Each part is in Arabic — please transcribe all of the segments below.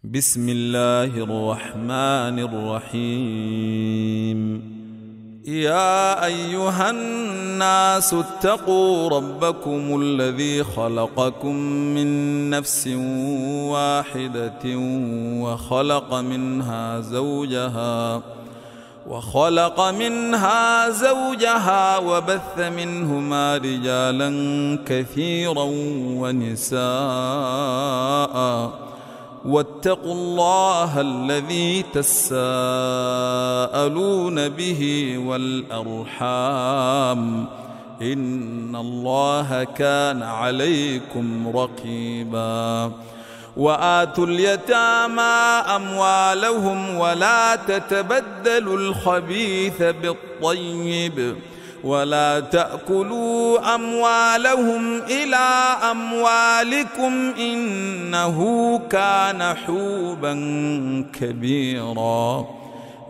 بسم الله الرحمن الرحيم. يا أيها الناس اتقوا ربكم الذي خلقكم من نفس واحدة وخلق منها زوجها وبث منهما رجالا كثيرا ونساء واتقوا الله الذي تساءلون به والأرحام إن الله كان عليكم رقيبا. وآتوا اليتامى أموالهم ولا تتبدلوا الخبيث بالطيب ولا تأكلوا أموالهم إلى أموالكم إنه كان حوبا كبيرا.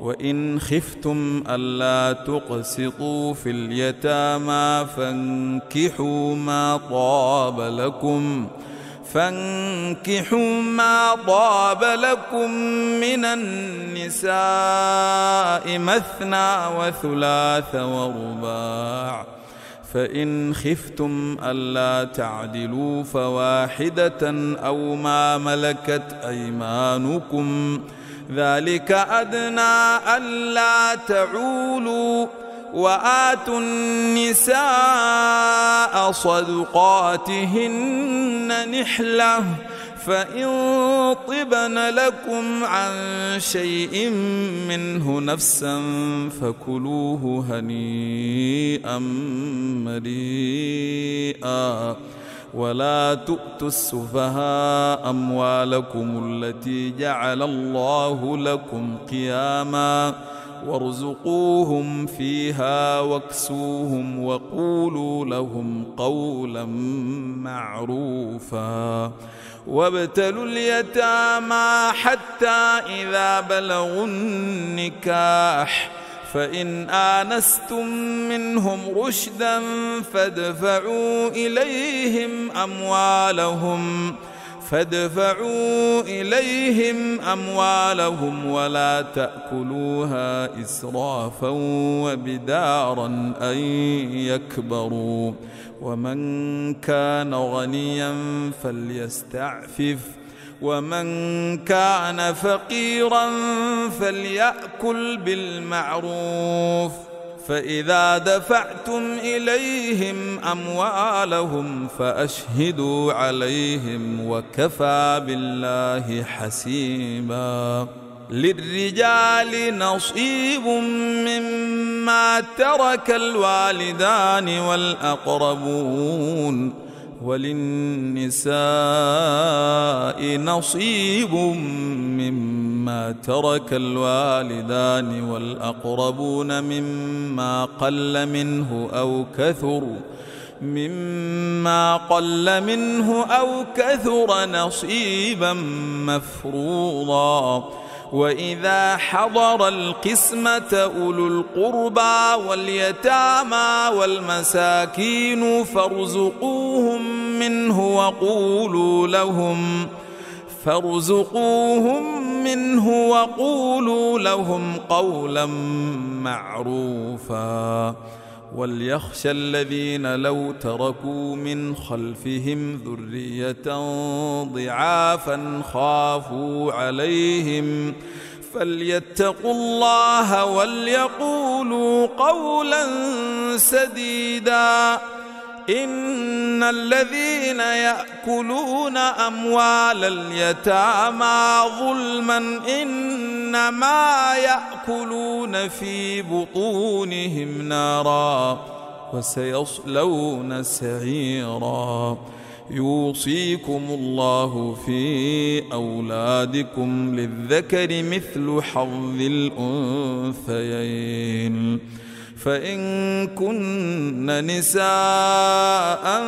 وإن خفتم ألا تقسطوا في اليتامى فانكحوا ما طاب لكم من النساء مثنى وثلاث ورباع، فإن خفتم ألا تعدلوا فواحدة أو ما ملكت أيمانكم ذلك أدنى ألا تعولوا. وآتوا النساء صدقاتهن نحلة فإن طبن لكم عن شيء منه نفسا فكلوه هنيئا مريئا. ولا تؤتوا السفهاء أموالكم التي جعل الله لكم قياما وارزقوهم فيها واكسوهم وقولوا لهم قولا معروفا. وابتلوا اليتامى حتى إذا بلغوا النكاح فإن آنستم منهم رشدا فادفعوا إليهم أموالهم ولا تأكلوها إسرافا وبدارا أن يكبروا. ومن كان غنيا فليستعفف ومن كان فقيرا فليأكل بالمعروف. فإذا دفعتم إليهم أموالهم فأشهدوا عليهم وكفى بالله حسيبا. للرجال نصيب مما ترك الوالدان والأقربون وللنساء نصيب مما ترك الوالدان والأقربون مما قل منه أو كثر نصيبا مفروضا. وإذا حضر القسمة أولو القربى واليتامى والمساكين فارزقوهم منه وقولوا لهم قولا معروفا. وليخشى الذين لو تركوا من خلفهم ذرية ضعافا خافوا عليهم فليتقوا الله وليقولوا قولا سديدا. إن الذين يأكلون أموال اليتامى ظلما إنما يأكلون في بطونهم نارا وسيصلون سعيرا. يوصيكم الله في أولادكم للذكر مثل حظ الأنثيين. فإن كن نساء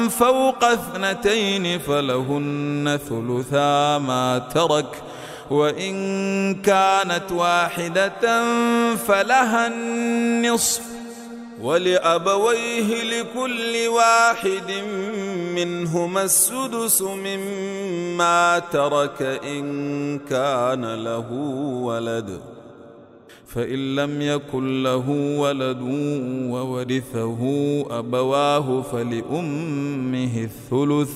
فوق 2 فلهن ثلثا ما ترك وإن كانت واحدة فلها النصف ولأبويه لكل واحد منهما السدس مما ترك إن كان له ولد، فإن لم يكن له ولد وورثه أبواه فلأمه الثلث،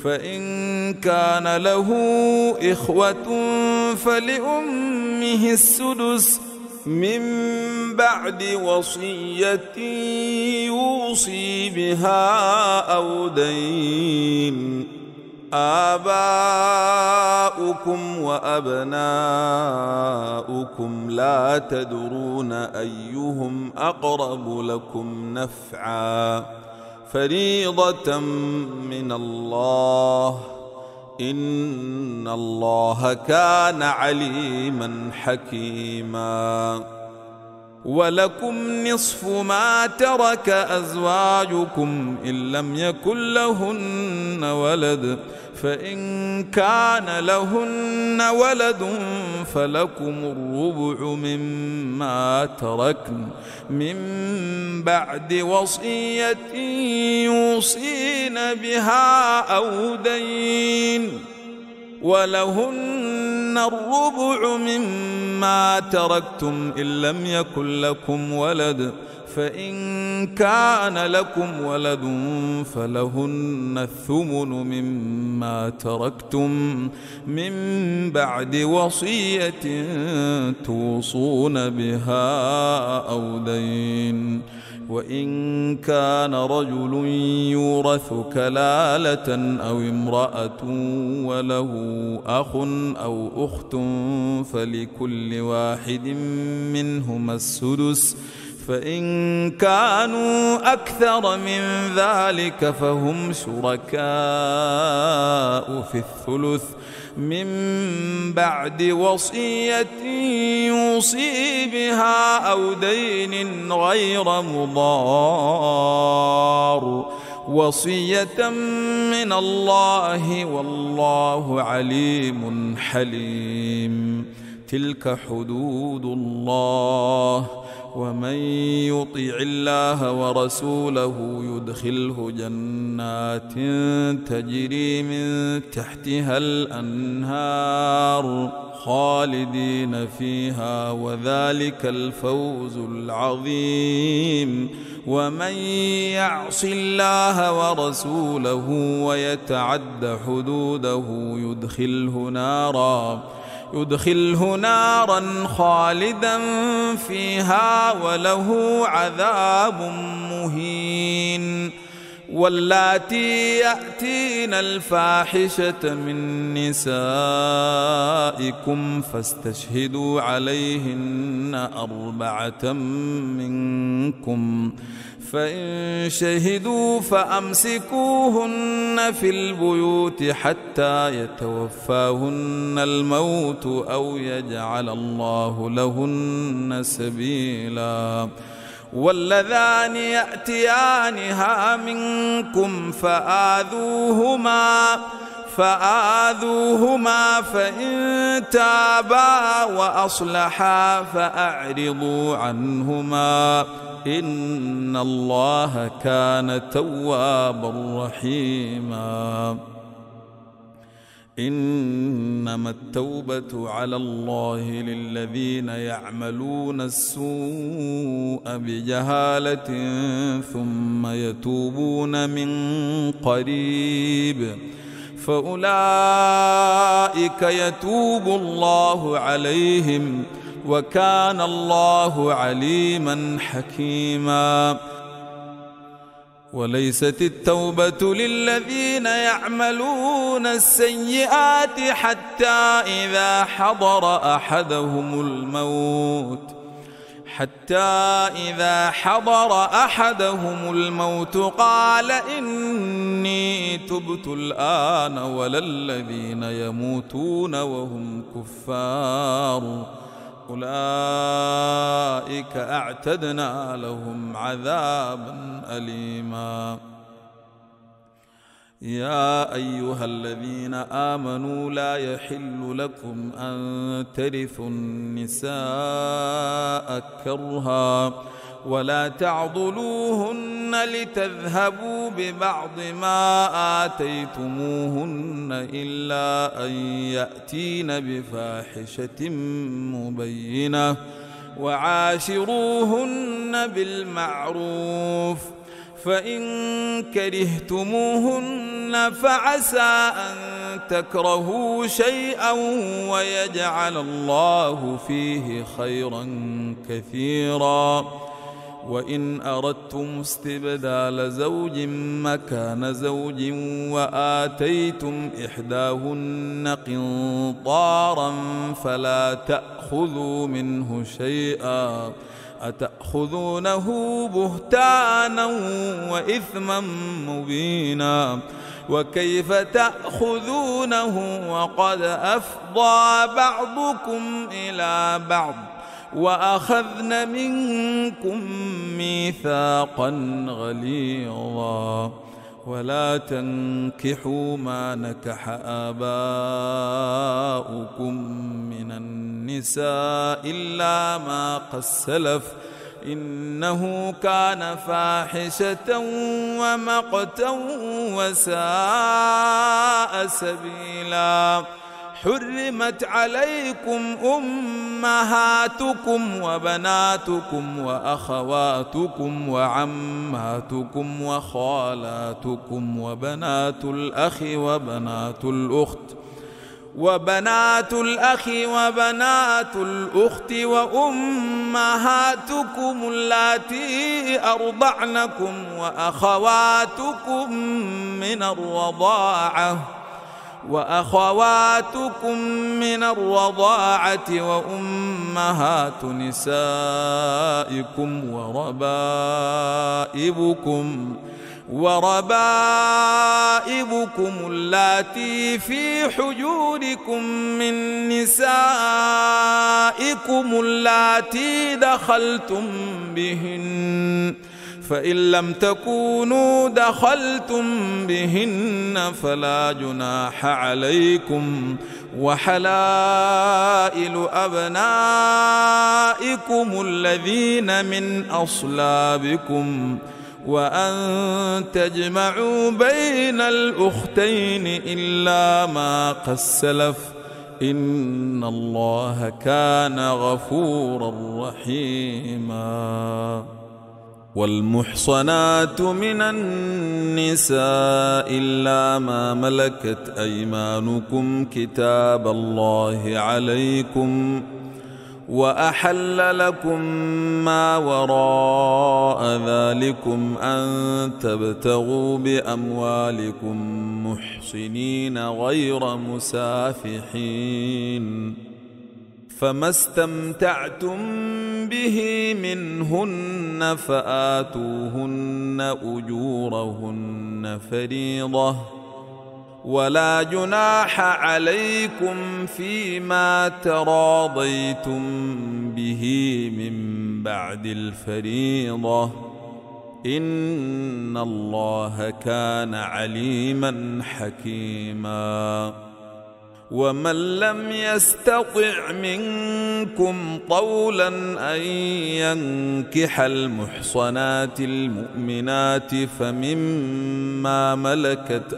فإن كان له إخوة فلأمه السدس من بعد وصية يوصي بها أو دين. آباؤكم وأبناؤكم لا تدرون أيهم أقرب لكم نفعا، فريضة من الله، إن الله كان عليما حكيما. ولكم نصف ما ترك أزواجكم إن لم يكن لهن ولد، فإن كان لهن ولد فلكم الربع مما تركن من بعد وصية يوصين بها أو دين، ولهن الربع مما تركتم إن لم يكن لكم ولد، فإن كان لكم ولد فلهن الثمن مما تركتم من بعد وصية توصون بها أو دين. وإن كان رجل يورث كلالة أو امرأة وله أخ أو أخت فلكل واحد منهما السدس، فإن كانوا أكثر من ذلك فهم شركاء في الثلث من بعد وصية يوصي بها أو دين غير مضار، وصية من الله والله عليم حليم. تلك حدود الله، ومن يطع الله ورسوله يدخله جنات تجري من تحتها الأنهار خالدين فيها، وذلك الفوز العظيم. ومن يعص الله ورسوله ويتعد حدوده يدخله نارا خالدا فيها وله عذاب مهين. واللاتي يأتين الفاحشة من نسائكم فاستشهدوا عليهن 4 منكم، فإن شهدوا فأمسكوهن في البيوت حتى يتوفاهن الموت أو يجعل الله لهن سبيلا. واللذان يأتيانها منكم فآذوهما فإن تابا وأصلحا فأعرضوا عنهما، إن الله كان توابا رحيما. إنما التوبة على الله للذين يعملون السوء بجهالة ثم يتوبون من قريب فأولئك يتوب الله عليهم، وكان الله عليما حكيما. وليست التوبة للذين يعملون السيئات حتى إذا حضر أحدهم الموت قال إني تبت الآن، ولا الذين يموتون وهم كفار أولئك أعتدنا لهم عذابا أليما. يا أيها الذين آمنوا لا يحل لكم أن ترثوا النساء كرها ولا تعضلوهن لتذهبوا ببعض ما آتيتموهن إلا أن يأتين بفاحشة مبينة وعاشروهن بالمعروف فإن كرهتموهن فعسى أن تكرهوا شيئا ويجعل الله فيه خيرا كثيرا وإن أردتم استبدال زوج مكان زوج وآتيتم إحداهن قنطارا فلا تأخذوا منه شيئا أتأخذونه بهتانا وإثما مبينا وكيف تأخذونه وقد أفضى بعضكم إلى بعض وأخذن منكم ميثاقا غليظا ولا تنكحوا ما نكح آباؤكم من النساء إلا ما قد سلف إنه كان فاحشة ومقتا وساء سبيلا حرمت عليكم أمهاتكم وبناتكم وأخواتكم وعماتكم وخالاتكم وبنات الأخ وبنات الأخت وأمهاتكم اللاتي أرضعنكم وأخواتكم من الرضاعة وأمهات نسائكم وربائبكم اللاتي في حجوركم من نسائكم اللاتي دخلتم بهن فإن لم تكونوا دخلتم بهن فلا جناح عليكم وحلائل أبنائكم الذين من أصلابكم وأن تجمعوا بين الأختين إلا ما قد سلف إن الله كان غفورا رحيما والمحصنات من النساء إلا ما ملكت أيمانكم كتاب الله عليكم وأحل لكم ما وراء ذلكم أن تبتغوا بأموالكم محصنين غير مسافحين فما استمتعتم به منهن فآتوهن أجورهن فريضة ولا جناح عليكم فيما تراضيتم به من بعد الفريضة إن الله كان عليما حكيما ومن لم يستطع منكم طولا أن ينكح المحصنات المؤمنات فمما ملكت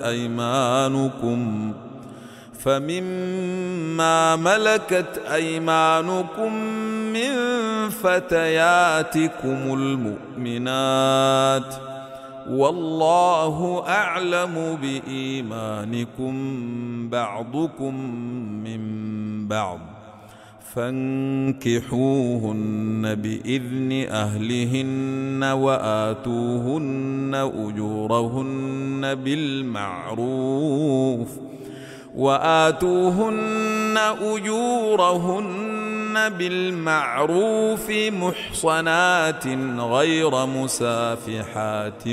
أيمانكم من فتياتكم المؤمنات والله أعلم بإيمانكم بعضكم من بعض فانكحوهن بإذن أهلهن وآتوهن أجورهن بالمعروف محصنات غير مسافحات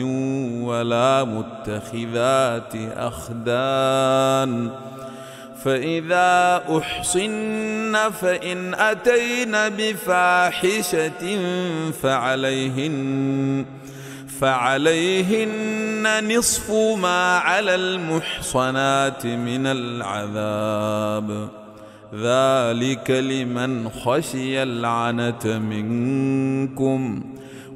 ولا متخذات أخدان فإذا أحصن فإن فعليهن نصف ما على المحصنات من العذاب، ذلك لمن خشي العنة منكم،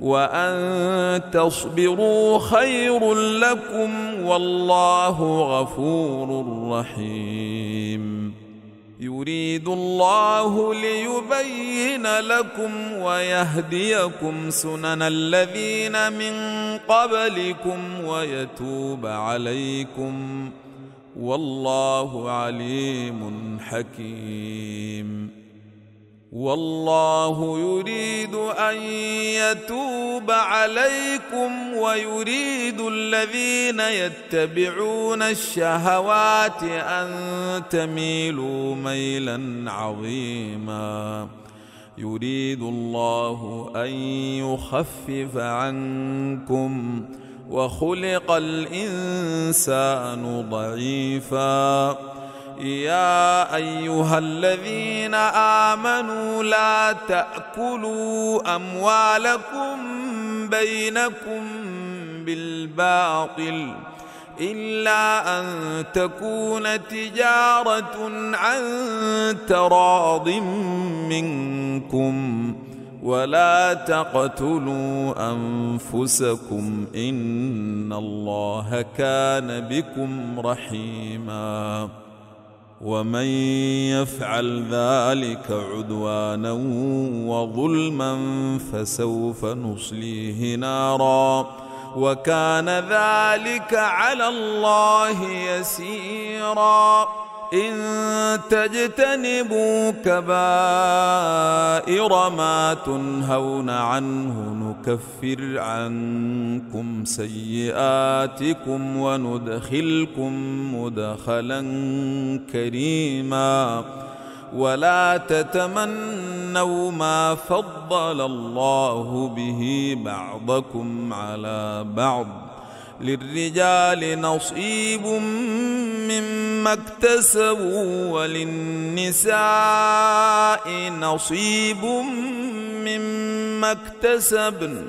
وأن تصبروا خير لكم، والله غفور رحيم. يريد الله ليبين لكم ويهديكم سنن الذين من قبلكم ويتوب عليكم، والله عليم حكيم. والله يريد أن يتوب عليكم ويريد الذين يتبعون الشهوات أن تميلوا ميلا عظيما. يريد الله أن يخفف عنكم، وخلق الإنسان ضعيفا. يا أيها الذين آمنوا لا تأكلوا أموالكم بينكم بالباطل إلا أن تكون تجارة عن تراض منكم، ولا تقتلوا أنفسكم إن الله كان بكم رحيما. ومن يفعل ذلك عدوانا وظلما فسوف نصليه نارا، وكان ذلك على الله يسيرا. إن تجتنبوا كبائر ما تنهون عنه نكفر عنكم سيئاتكم وندخلكم مدخلا كريما. ولا تتمنوا ما فضل الله به بعضكم على بعض، للرجال نصيب مما اكتسبوا وللنساء نصيب مما اكتسبن،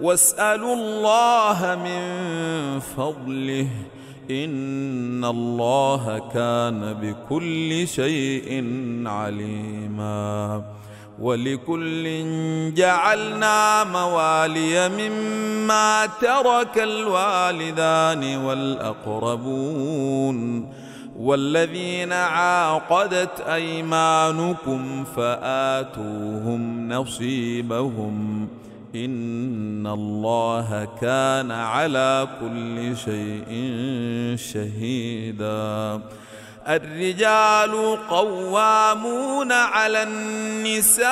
واسألوا الله من فضله إن الله كان بكل شيء عليما. ولكل جعلنا موالي مما ترك الوالدان والأقربون والذين عاقدت أيمانكم فآتوهم نصيبهم إن الله كان على كل شيء شهيدا. الرجال قوامون على النساء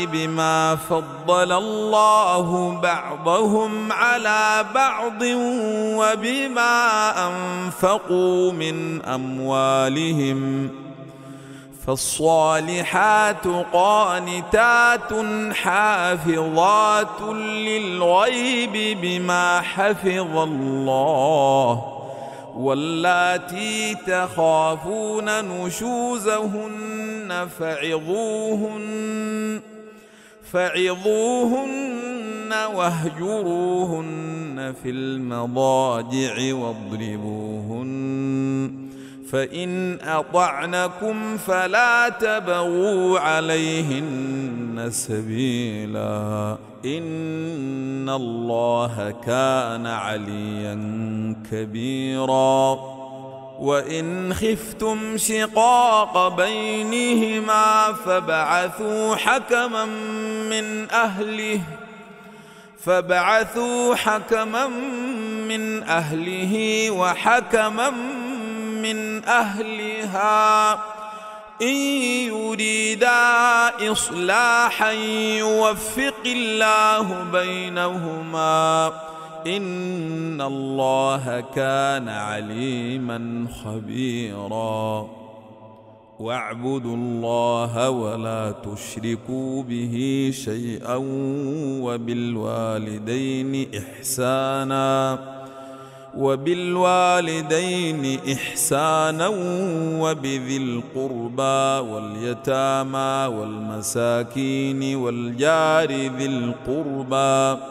بما فضل الله بعضهم على بعض وبما أنفقوا من أموالهم، فالصالحات قانتات حافظات للغيب بما حفظ الله، واللاتي تخافون نشوزهن فعظوهن واهجروهن في المضاجع واضربوهن، فإن أطعنكم فلا تبغوا عليهن سبيلا إن الله كان عليا كبيرا. وإن خفتم شقاق بينهما فابعثوا حكما من أهله وحكما من أهلها إن يريدا إصلاحا يوفق الله بينهما إن الله كان عليما خبيرا. واعبدوا الله ولا تشركوا به شيئا وبالوالدين إحسانا وبذي القربى واليتامى والمساكين والجار ذي القربى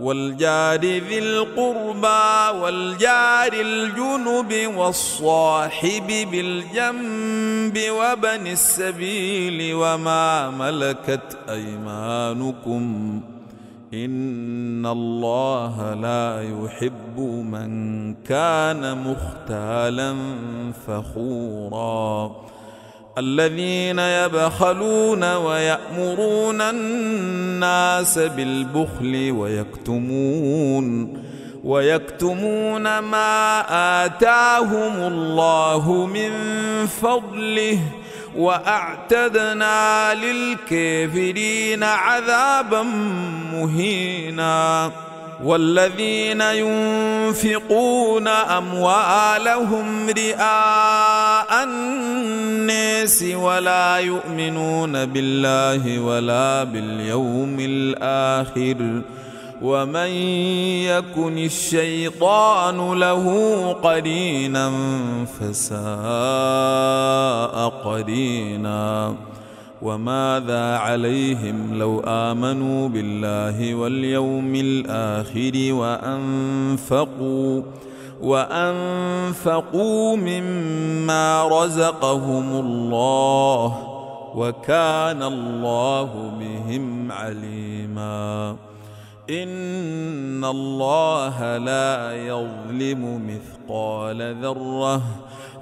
والجار ذي القربى والجار الجنب والصاحب بالجنب وابن السبيل وما ملكت أيمانكم إن الله لا يحب من كان مختالا فخورا الذين يبخلون ويأمرون الناس بالبخل ويكتمون ما آتاهم الله من فضله وأعتدنا للكافرين عذابا مهينا والذين ينفقون أموالهم رئاء الناس ولا يؤمنون بالله ولا باليوم الآخر ومن يكن الشيطان له قرينا فساء قرينا وماذا عليهم لو آمنوا بالله واليوم الآخر وأنفقوا مما رزقهم الله وكان الله بهم عليما إن الله لا يظلم مثقال ذرة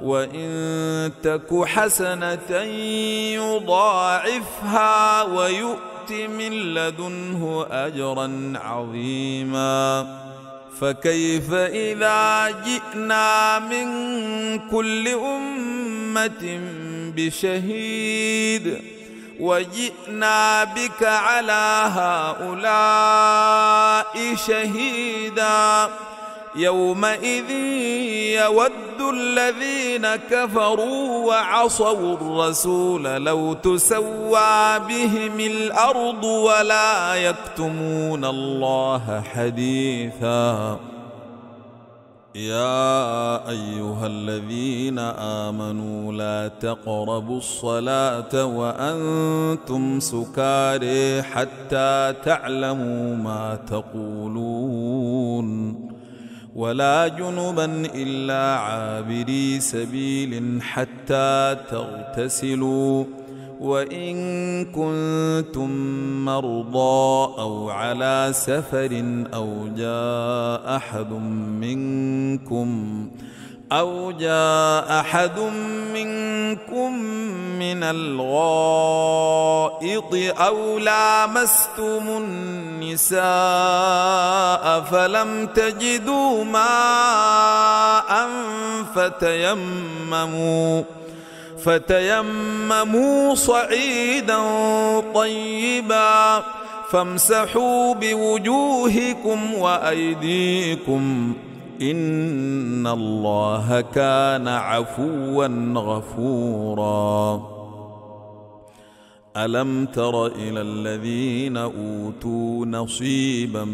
وإن تك حسنة يضاعفها ويؤت من لدنه أجرا عظيما فكيف إذا جئنا من كل أمة بشهيد وجئنا بك على هؤلاء شهيدا يومئذ يود الذين كفروا وعصوا الرسول لو تسوى بهم الأرض ولا يكتمون الله حديثا يا أيها الذين آمنوا لا تقربوا الصلاة وأنتم سكارى حتى تعلموا ما تقولون ولا جنبا إلا عابري سبيل حتى تغتسلوا وإن كنتم مرضى أو على سفر أو جاء أحد منكم من الغائط أو لامستم النساء فلم تجدوا ماء فتيمموا صعيدا طيبا فامسحوا بوجوهكم وأيديكم إن الله كان عفوا غفورا ألم تر إلى الذين أوتوا نصيبا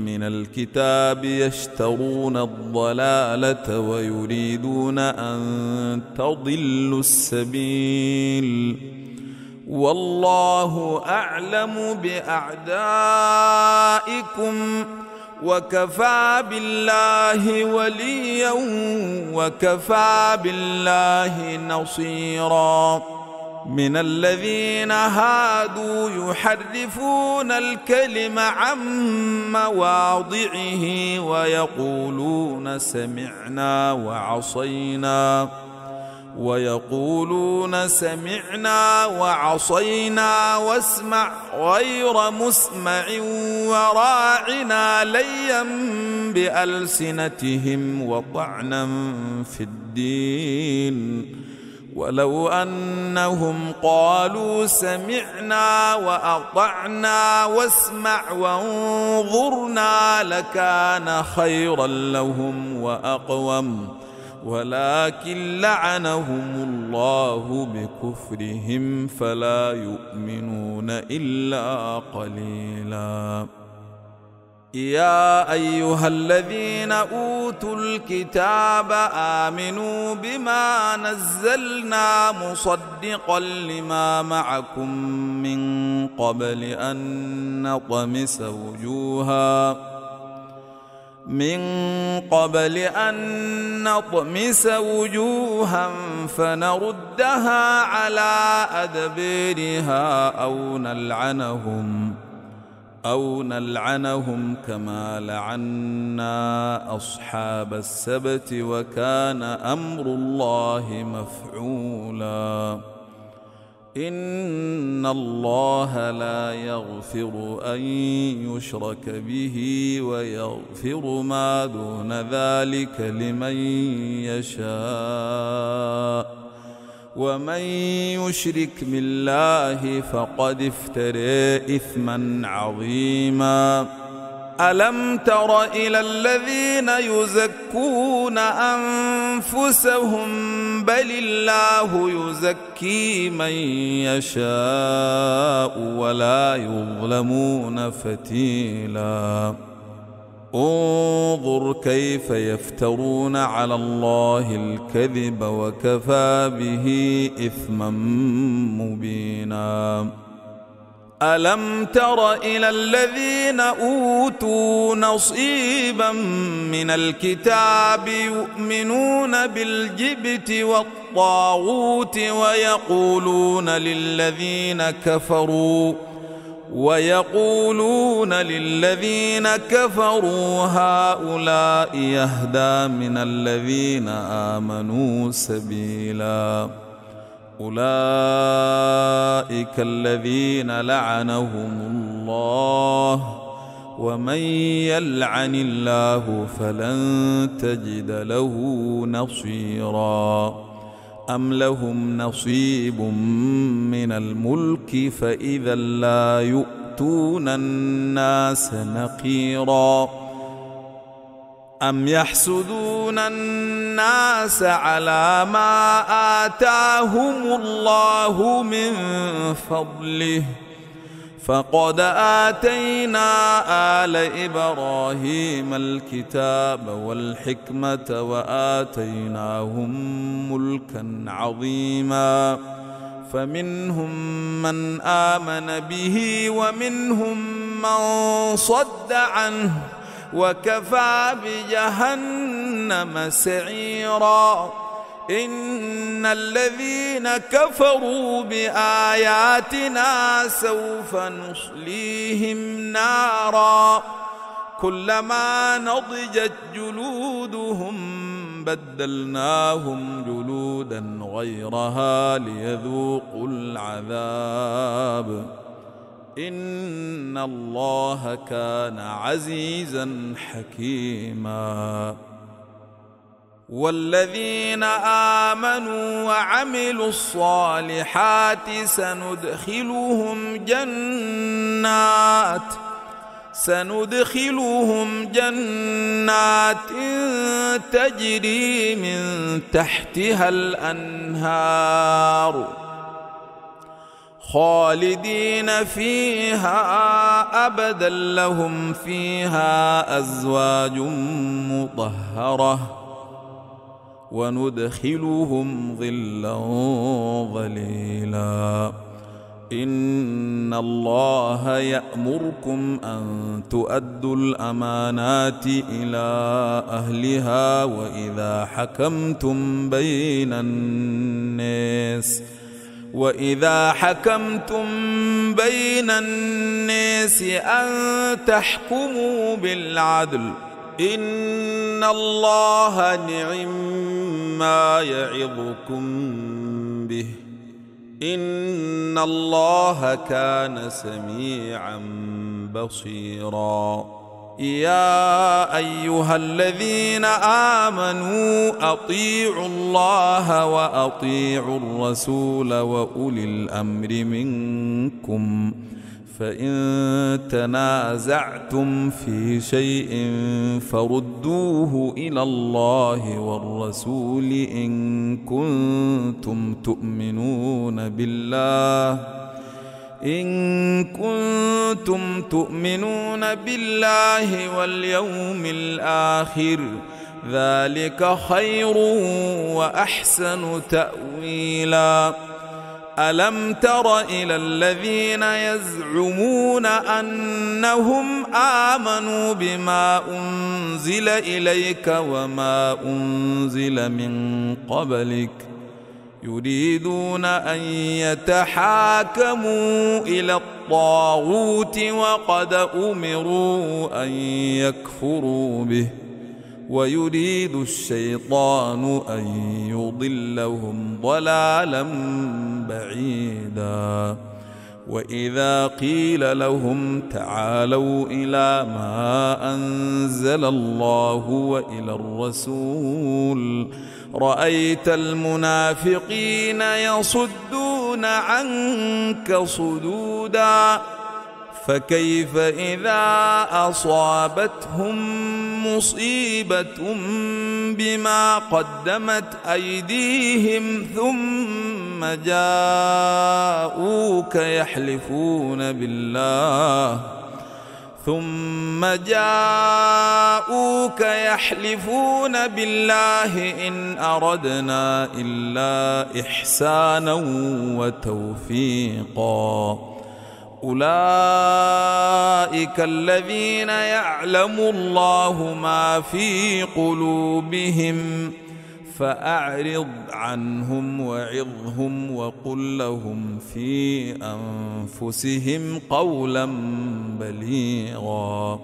من الكتاب يشترون الضلالة ويريدون أن تضلوا السبيل والله أعلم بأعدائكم وكفى بالله وليا وكفى بالله نصيرا من الذين هادوا يحرفون الكلم عن مواضعه ويقولون سمعنا وعصينا واسمع غير مسمع وراعنا ليا بألسنتهم وطعنا في الدين ولو أنهم قالوا سمعنا وأطعنا واسمع وانظرنا لكان خيرا لهم وأقوم ولكن لعنهم الله بكفرهم فلا يؤمنون إلا قليلا يا أيها الذين أوتوا الكتاب آمنوا بما نزلنا مصدقا لما معكم من قبل أن نطمس وجوها من قبل أن نطمس وجوها فنردها على أدبيرها أو نلعنهم كما لعنا أصحاب السبت وكان أمر الله مفعولا إن الله لا يغفر أن يشرك به ويغفر ما دون ذلك لمن يشاء ومن يشرك بالله فقد افترى إثما عظيما ألم تر إلى الذين يزكون أنفسهم بل الله يزكي من يشاء ولا يظلمون فتيلا انظر كيف يفترون على الله الكذب وكفى به إثما مبينا ألم تر إلى الذين أوتوا نصيبا من الكتاب يؤمنون بالجبت والطاغوت ويقولون للذين كفروا هؤلاء يهدى من الذين آمنوا سبيلا أولئك الذين لعنهم الله ومن يلعن الله فلن تجد له نصيرا أم لهم نصيب من الملك فإذا لا يؤتون الناس نقيرا أم يحسدون الناس على ما آتاهم الله من فضله فقد آتينا آل إبراهيم الكتاب والحكمة وآتيناهم ملكا عظيما فمنهم من آمن به ومنهم من صد عنه وكفى بجهنم سعيرا إن الذين كفروا بآياتنا سوف نصليهم نارا كلما نضجت جلودهم بدلناهم جلودا غيرها ليذوقوا العذاب إن الله كان عزيزا حكيما والذين آمنوا وعملوا الصالحات سندخلهم جنات تجري من تحتها الأنهار خالدين فيها أبدا لهم فيها أزواج مطهرة وندخلهم ظلا ظليلا إن الله يأمركم أن تؤدوا الأمانات إلى أهلها وإذا حكمتم بين الناس أن تحكموا بالعدل إن الله نعما يعظكم به إن الله كان سميعا بصيرا يا أيها الذين آمنوا أطيعوا الله وأطيعوا الرسول وأولي الأمر منكم فإن تنازعتم في شيء فردوه إلى الله والرسول إن كنتم تؤمنون بالله واليوم الآخر ذلك خير وأحسن تأويلا ألم تر إلى الذين يزعمون أنهم آمنوا بما أنزل إليك وما أنزل من قبلك يريدون أن يتحاكموا إلى الطاغوت وقد أمروا أن يكفروا به ويريد الشيطان أن يضلهم ضلالا بعيدا وإذا قيل لهم تعالوا إلى ما أنزل الله وإلى الرسول رأيت المنافقين يصدون عنك صدودا فكيف إذا أصابتهم مصيبة بما قدمت أيديهم ثم جاءوك يحلفون بالله إن أردنا إلا إحسانا وتوفيقا أولئك الذين يعلم الله ما في قلوبهم فأعرض عنهم وعظهم وقل لهم في أنفسهم قولا بليغا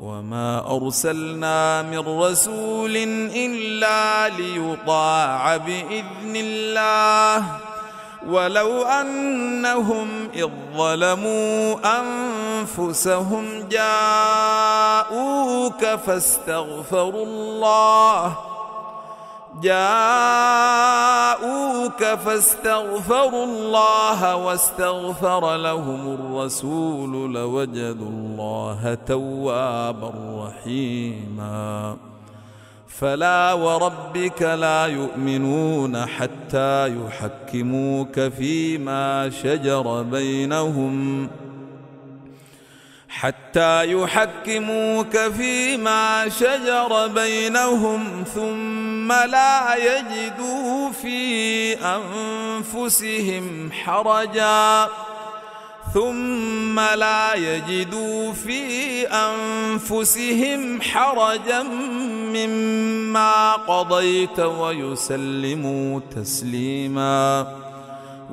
وما أرسلنا من رسول إلا ليطاع بإذن الله ولو أنهم إذ ظلموا أنفسهم جاءوك فاستغفروا الله واستغفر لهم الرسول لوجدوا الله توابا رحيما فلا وربك لا يؤمنون حتى يحكموك فيما شجر بينهم ثم لا يجدوا في أنفسهم حرجا مما قضيت ويسلموا تسليما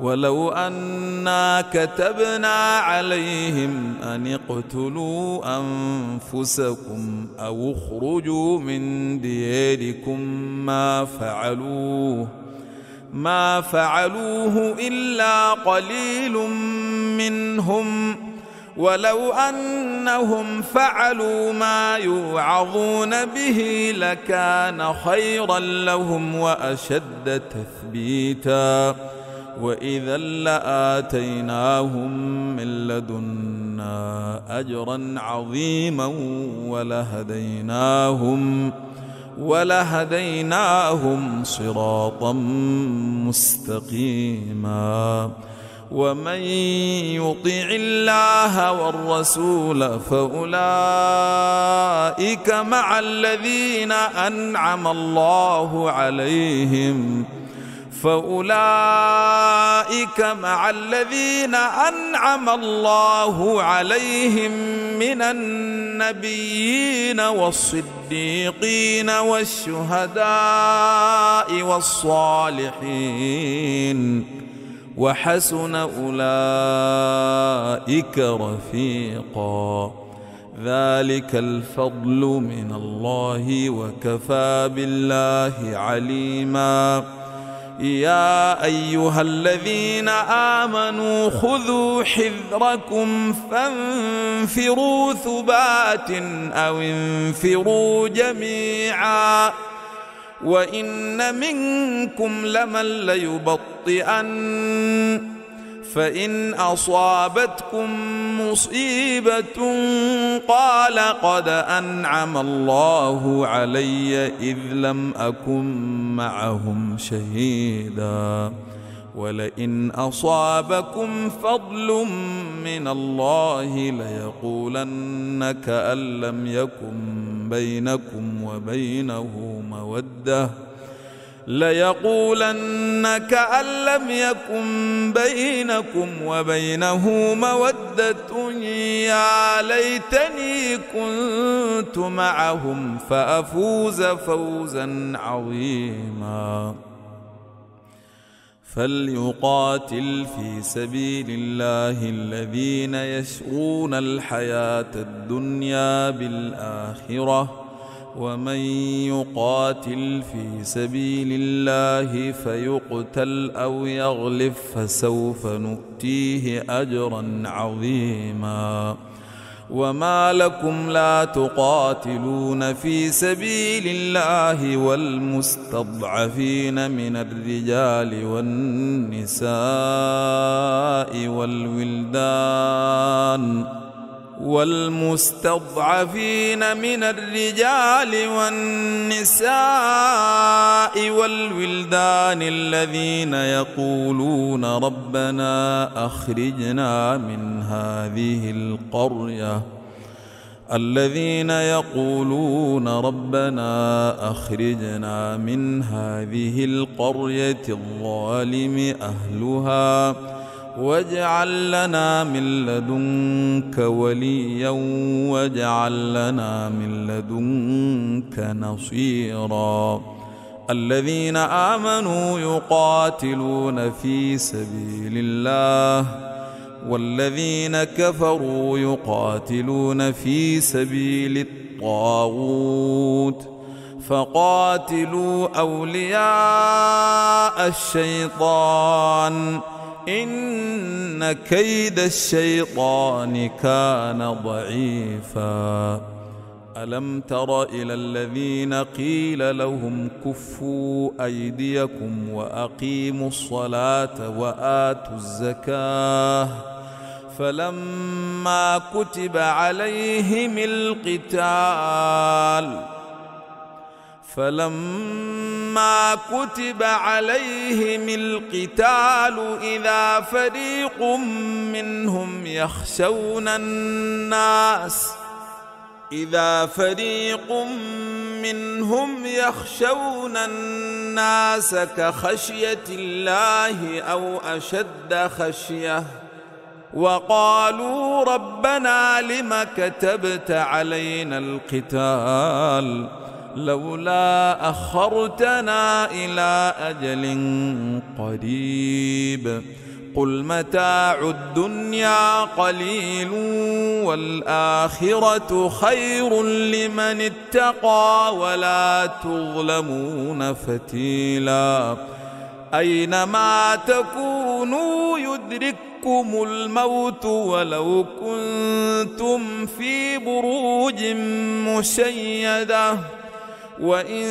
ولو أنا كتبنا عليهم أن اقتلوا أنفسكم أو اخرجوا من دياركم ما فعلوه إلا قليل منهم ولو أنهم فعلوا ما يوعظون به لكان خيرا لهم وأشد تثبيتا وإذا لآتيناهم من لدنا أجرا عظيما ولهديناهم صراطا مستقيما ومن يطع الله والرسول فأولئك مع الذين أنعم الله عليهم من النبيين والصديقين والشهداء والصالحين وحسن أولئك رفيقا ذلك الفضل من الله وكفى بالله عليما يا أيها الذين آمنوا خذوا حذركم فانفروا ثبات أو انفروا جميعا وإن منكم لمن ليبطئن فإن أصابتكم مصيبة قال قد أنعم الله علي إذ لم أكن معهم شهيدا ولئن أصابكم فضل من الله ليقولن كأن لم يكن بينكم وبينه مودة ليقولن كأن لم يكن بينكم وبينه مودة يا ليتني كنت معهم فأفوز فوزا عظيما. فليقاتل في سبيل الله الذين يشرون الحياة الدنيا بالآخرة، ومن يقاتل في سبيل الله فيقتل أو يغلب فسوف نؤتيه أجرا عظيما. وما لكم لا تقاتلون في سبيل الله والمستضعفين من الرجال والنساء والولدان الذين يقولون ربنا أخرجنا من هذه القرية الظالم أهلها واجعل لنا من لدنك وليا واجعل لنا من لدنك نصيرا. الذين آمنوا يقاتلون في سبيل الله والذين كفروا يقاتلون في سبيل الطاغوت فقاتلوا أولياء الشيطان إن كيد الشيطان كان ضعيفا. ألم تر إلى الذين قيل لهم كفوا أيديكم وأقيموا الصلاة وآتوا الزكاة فلما كتب عليهم القتال إذا فريق منهم يخشون الناس كخشية الله أو أشد خشية وقالوا ربنا لم كتبت علينا القتال لولا أخرتنا إلى أجل قريب قل متاع الدنيا قليل والآخرة خير لمن اتقى ولا تظلمون فتيلا. أينما تكونوا يدرككم الموت ولو كنتم في بروج مشيدة وإن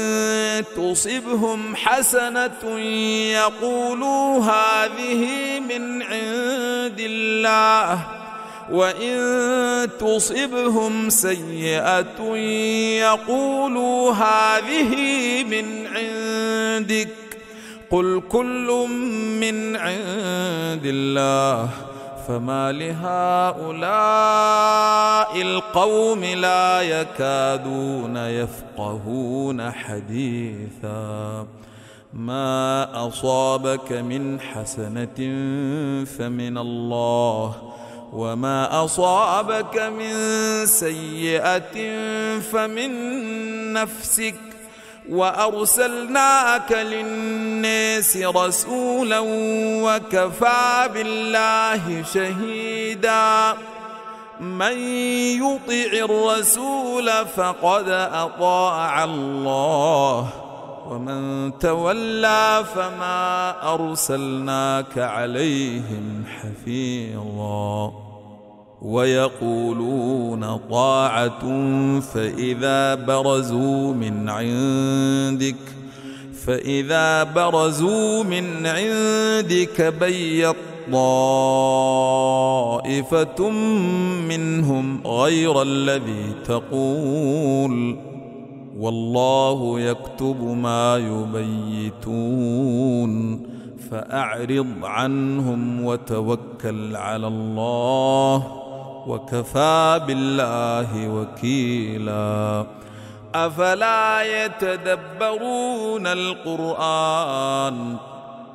تصبهم حسنة يقولوا هذه من عند الله وإن تصبهم سيئة يقولوا هذه من عندك قل كل من عند الله فما لهؤلاء القوم لا يكادون يفقهون حديثا. ما أصابك من حسنة فمن الله وما أصابك من سيئة فمن نفسك وأرسلناك للناس رسولا وكفى بالله شهيدا. من يطع الرسول فقد أطاع الله ومن تولى فما أرسلناك عليهم حفيظا. ويقولون طاعة فإذا برزوا من عندك بيت طائفة منهم غير الذي تقول والله يكتب ما يبيتون فأعرض عنهم وتوكل على الله وكفى بالله وكيلا. أفلا يتدبرون القرآن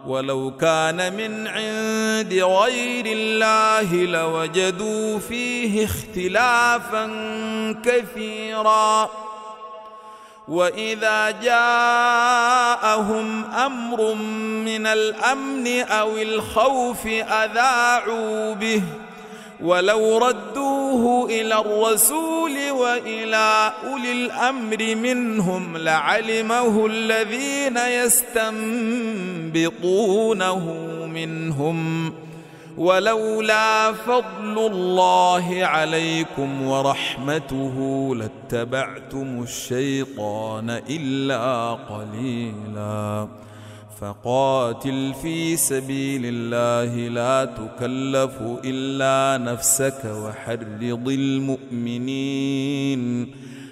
ولو كان من عند غير الله لوجدوا فيه اختلافا كثيرا وإذا جاءهم أمر من الأمن أو الخوف أذاعوا به ولو ردوه إلى الرسول وإلى أولي الأمر منهم لعلمه الذين يستنبطونه منهم ولولا فضل الله عليكم ورحمته لاتبعتم الشيطان إلا قليلا فقاتل في سبيل الله لا تكلف إلا نفسك وحرض المؤمنين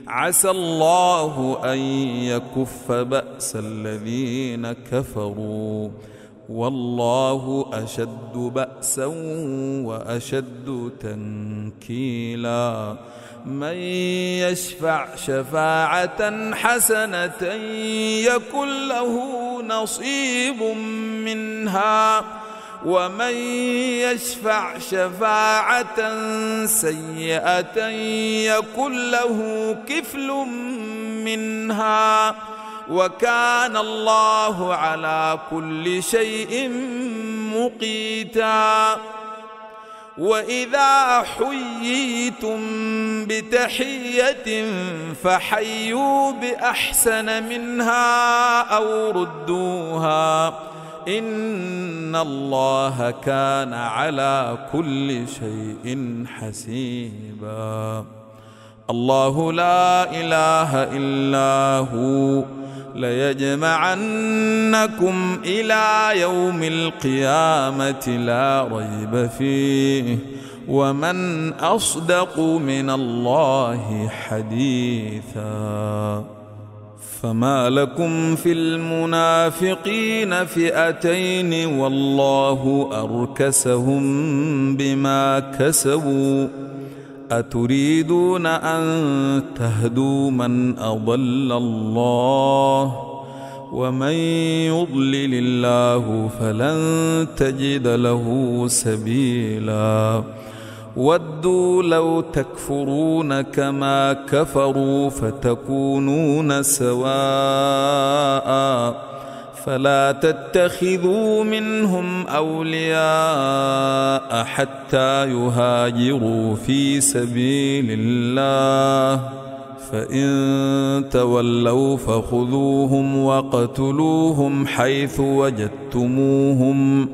عسى الله أن يكف بأس الذين كفروا والله أشد بأسا وأشد تنكيلا من يشفع شفاعة حسنة يكن له نصيب منها ومن يشفع شفاعة سيئة يكن له كفل منها وكان الله على كل شيء مقيتا وإذا حييتم بتحية فحيوا بأحسن منها أو ردوها إن الله كان على كل شيء حسيبا الله لا إله إلا هو ليجمعنكم إلى يوم القيامة لا ريب فيه ومن أصدق من الله حديثا فما لكم في المنافقين فئتين والله أركسهم بما كسبوا أتريدون أن تهدوا من أضل الله ومن يضلل الله فلن تجد له سبيلا ودوا لو تكفرون كما كفروا فتكونون سواء فلا تتخذوا منهم أولياء حتى يهاجروا في سبيل الله فإن تولوا فخذوهم وقتلوهم حيث وجدتموهم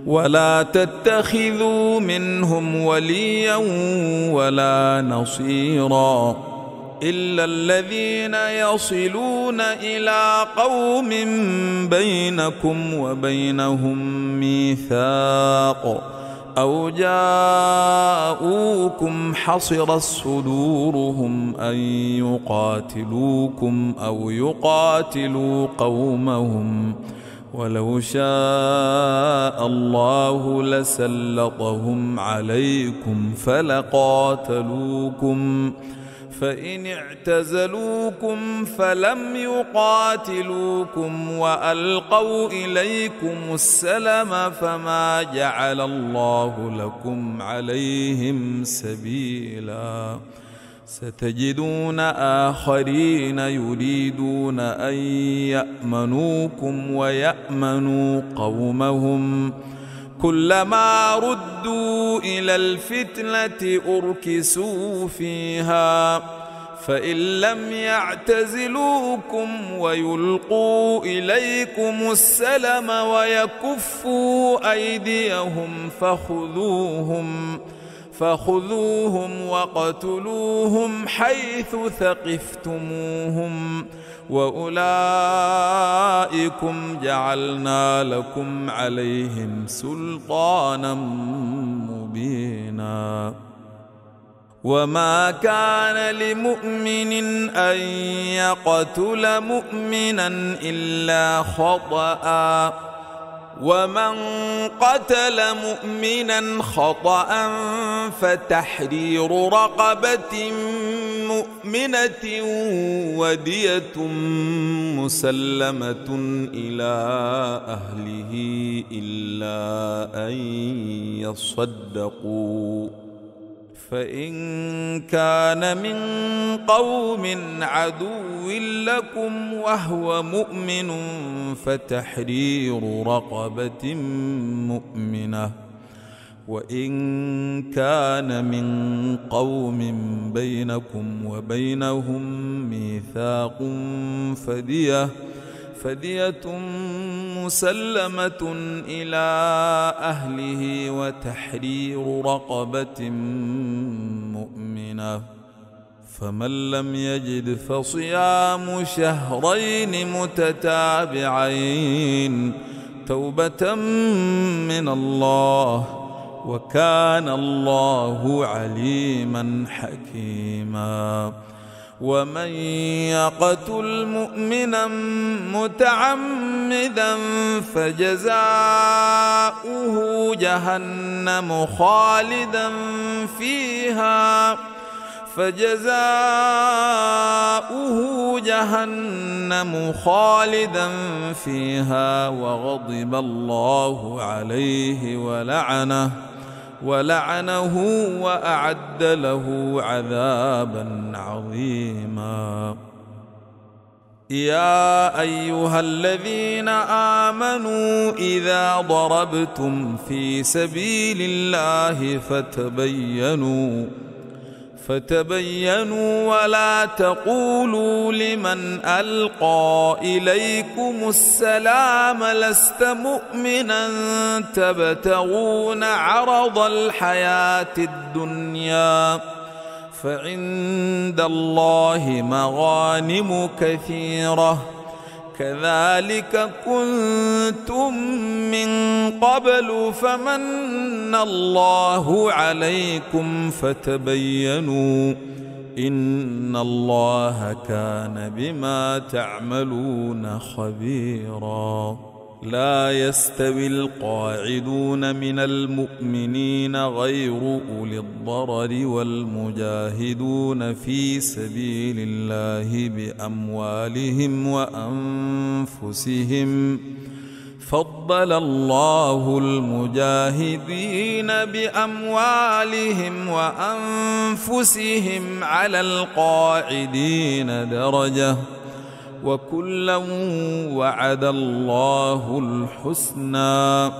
ولا تتخذوا منهم وليا ولا نصيرا إلا الذين يصلون إلى قوم بينكم وبينهم ميثاق أو جاءوكم حصرت صدورهم أن يقاتلوكم أو يقاتلوا قومهم ولو شاء الله لسلطهم عليكم فلقاتلوكم فإن اعتزلوكم فلم يقاتلوكم وألقوا إليكم السلم فما جعل الله لكم عليهم سبيلا ستجدون آخرين يريدون أن يأمنوكم ويأمنوا قومهم كلما ردوا إلى الفتنة أركسوا فيها فإن لم يعتزلوكم ويلقوا إليكم السلم ويكفوا أيديهم فخذوهم وقتلوهم حيث ثقفتموهم وأولئكم جعلنا لكم عليهم سلطانا مبينا وما كان لمؤمن أن يقتل مؤمنا إلا خطأ ومن قتل مؤمنا خطأ فتحرير رقبة مؤمنة ودية مسلمة إلى أهله إلا أن يصدقوا، فإن كان من قوم عدو لكم وهو مؤمن فتحرير رقبة مؤمنة، وإن كان من قوم بينكم وبينهم ميثاق فدية مسلمة إلى أهله وتحرير رقبة مؤمنة، فمن لم يجد فصيام شهرين متتابعين توبة من الله، وكان الله عليما حكيما. ومن يقتل مؤمنا متعمدا فجزاؤه جهنم خالدا فيها وغضب الله عليه ولعنه وأعد له عذابا عظيما. يا أيها الذين آمنوا إذا ضربتم في سبيل الله فتبينوا ولا تقولوا لمن ألقى إليكم السلام لست مؤمنا تبتغون عرض الحياة الدنيا فعند الله مغانم كثيرة كذلك كنتم من قبل فمن الله عليكم فتبينوا إن الله كان بما تعملون خبيرا. لا يستوي القاعدون من المؤمنين غير أولي الضرر والمجاهدون في سبيل الله بأموالهم وأنفسهم، فضل الله المجاهدين بأموالهم وأنفسهم على القاعدين درجة، وكلا وعد الله الحسنى،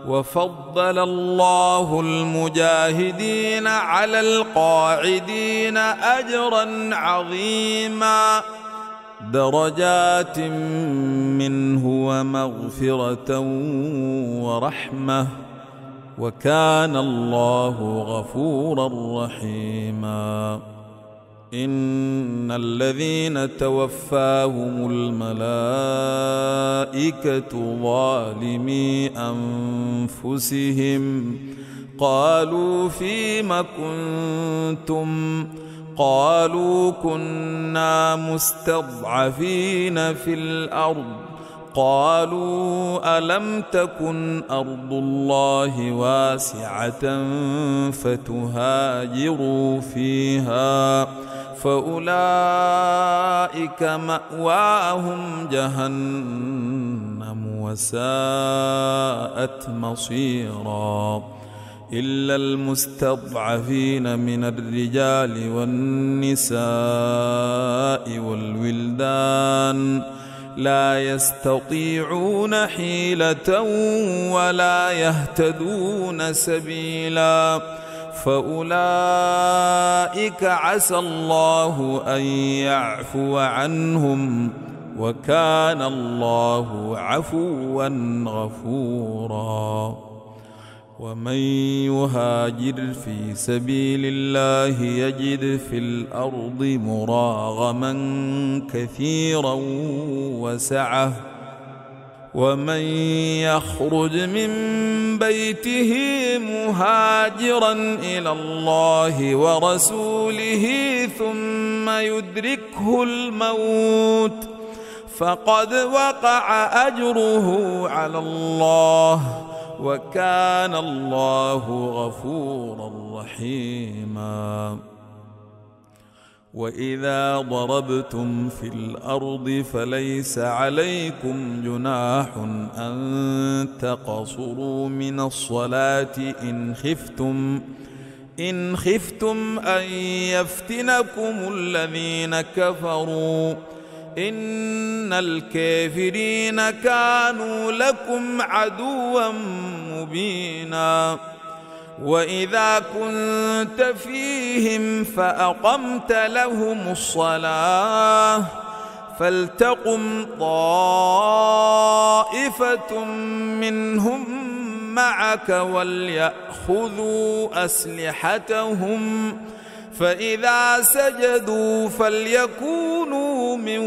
وفضل الله المجاهدين على القاعدين أجرا عظيما درجات منه ومغفرة ورحمة، وكان الله غفورا رحيما. إن الذين توفاهم الملائكة ظالمي أنفسهم قالوا فيم كنتم قالوا كنا مستضعفين في الأرض قالوا ألم تكن أرض الله واسعة فتهاجروا فيها فأولئك مأواهم جهنم وساءت مصيرا إلا المستضعفين من الرجال والنساء والولدان لا يستطيعون حيلة ولا يهتدون سبيلا فأولئك عسى الله أن يعفو عنهم وكان الله عفوا غفورا. ومن يهاجر في سبيل الله يجد في الأرض مراغما كثيرا وسعة ومن يخرج من بيته مهاجرا إلى الله ورسوله ثم يدركه الموت فقد وقع أجره على الله وكان الله غفورا رحيما. وإذا ضربتم في الأرض فليس عليكم جناح أن تقصروا من الصلاة إن خفتم أن يفتنكم الذين كفروا إن الكافرين كانوا لكم عدوا مبينا. وإذا كنت فيهم فأقمت لهم الصلاة فلتقم طائفة منهم معك وليأخذوا أسلحتهم فإذا سجدوا فليكونوا من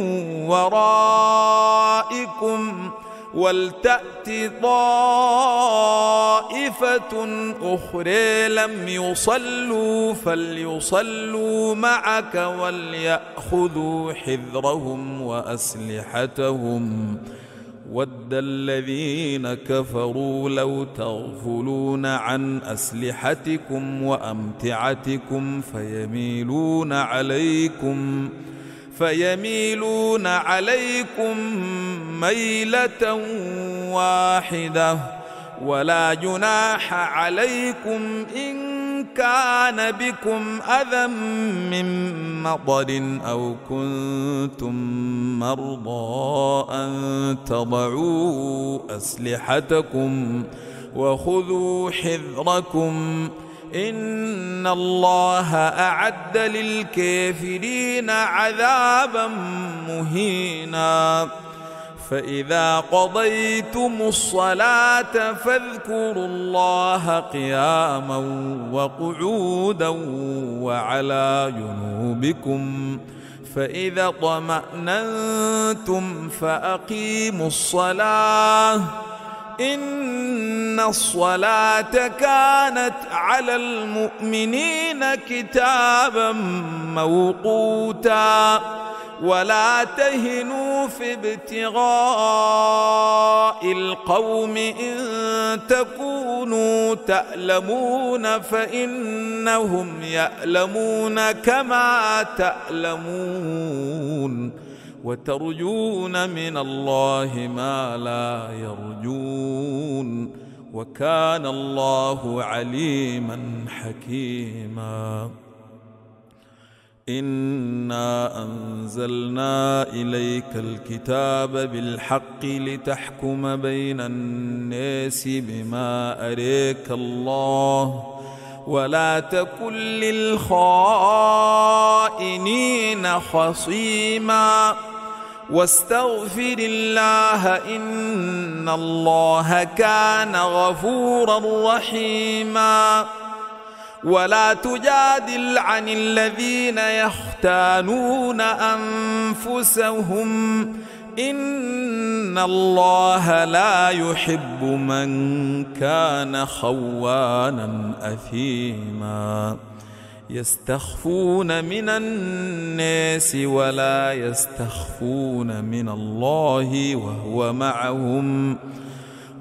ورائكم ولتأت طائفة أخرى لم يصلوا فليصلوا معك وليأخذوا حذرهم وأسلحتهم ود الذين كفروا لو تغفلون عن أسلحتكم وأمتعتكم فيميلون عليكم ميلة واحدة ولا جناح عليكم إن كان بكم أذى من مطر أو كنتم مرضى أن تضعوا أسلحتكم وخذوا حذركم إن الله أعد للكافرين عذابا مهينا. فإذا قضيتم الصلاة فاذكروا الله قياما وقعودا وعلى جنوبكم فإذا اطمأننتم فأقيموا الصلاة إن الصلاة كانت على المؤمنين كتابا موقوتا. ولا تهنوا في ابتغاء القوم إن تكونوا تألمون فإنهم يألمون كما تألمون وترجون من الله ما لا يرجون وكان الله عليما حكيما. إنا أنزلنا إليك الكتاب بالحق لتحكم بين الناس بما أريك الله ولا تكن للخائنين خصيما واستغفر الله إن الله كان غفورا رحيما. ولا تجادل عن الذين يختانون أنفسهم إن الله لا يحب من كان خوانا أثيما. يستخفون من الناس ولا يستخفون من الله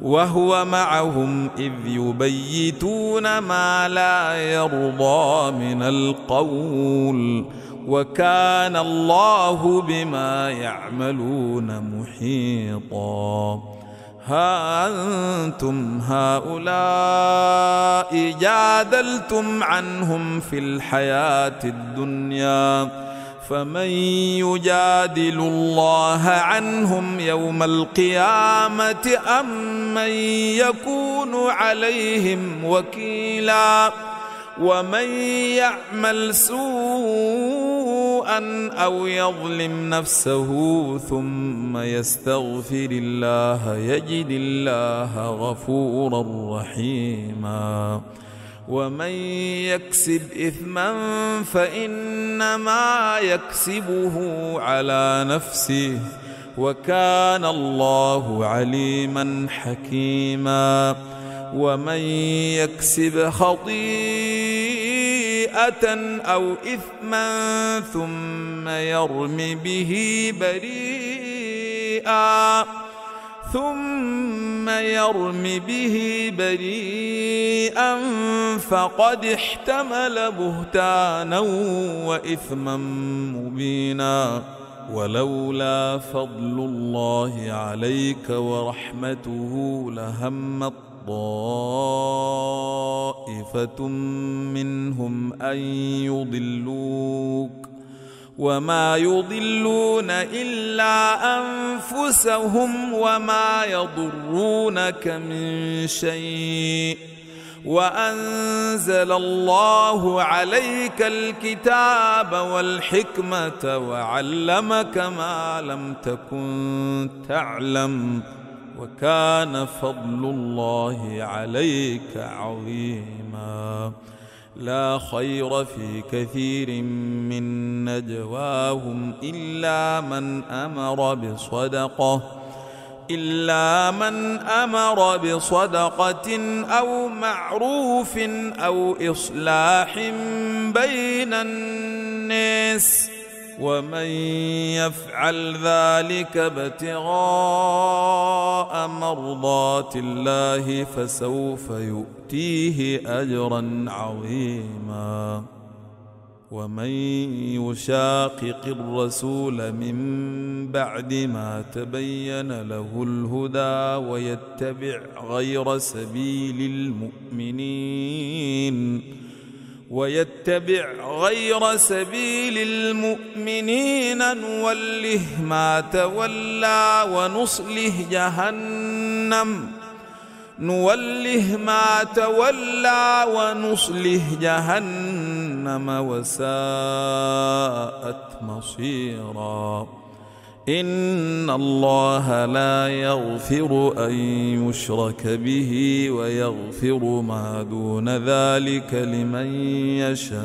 وهو معهم إذ يبيتون ما لا يرضى من القول وكان الله بما يعملون محيطا. ها أنتم هؤلاء جادلتم عنهم في الحياة الدنيا فمن يجادل الله عنهم يوم القيامة أم من يكون عليهم وكيلا. ومن يعمل سوءا أو يظلم نفسه ثم يستغفر الله يجد الله غفورا رحيما. ومن يكسب إثما فإنما يكسبه على نفسه وكان الله عليما حكيما. ومن يكسب خطيئة أو إثما ثم يرم به بريئا ثم يرم به بريئا فقد احتمل بهتانا وإثما مبينا. ولولا فضل الله عليك ورحمته لهمت طائفة منهم أن يضلوك وما يضلون إلا أنفسهم وما يضرونك من شيء وأنزل الله عليك الكتاب والحكمة وعلمك ما لم تكن تعلم وكان فضل الله عليك عظيما. لا خير في كثير من نجواهم إلا من أمر بصدقة أو معروف أو إصلاح بين الناس ومن يفعل ذلك ابتغاء مرضات الله فسوف يؤتيه أجرا عظيما. ومن يشاقق الرسول من بعد ما تبين له الهدى ويتبع غير سبيل المؤمنين نوله ما تولى ونصله جهنم وساءت مصيرا. إن الله لا يغفر أن يشرك به ويغفر ما دون ذلك لمن يشاء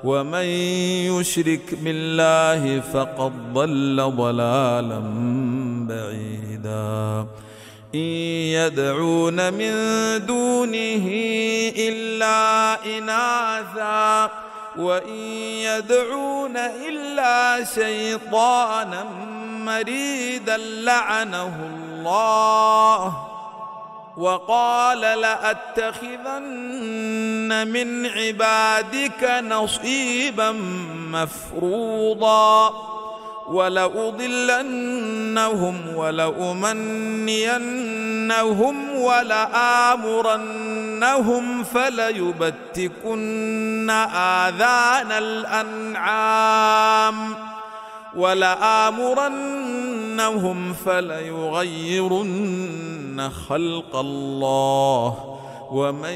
ومن يشرك بالله فقد ضل ضلالا بعيدا. إن يدعون من دونه إلا إناثا وإن يدعون إلا شيطانا مريدا لعنه الله وقال لأتخذن من عبادك نصيبا مفروضا ولأضلنهم ولأمنينهم ولآمرنهم فليبتكن آذان الأنعام ولآمرنهم فليغيرن خلق الله ومن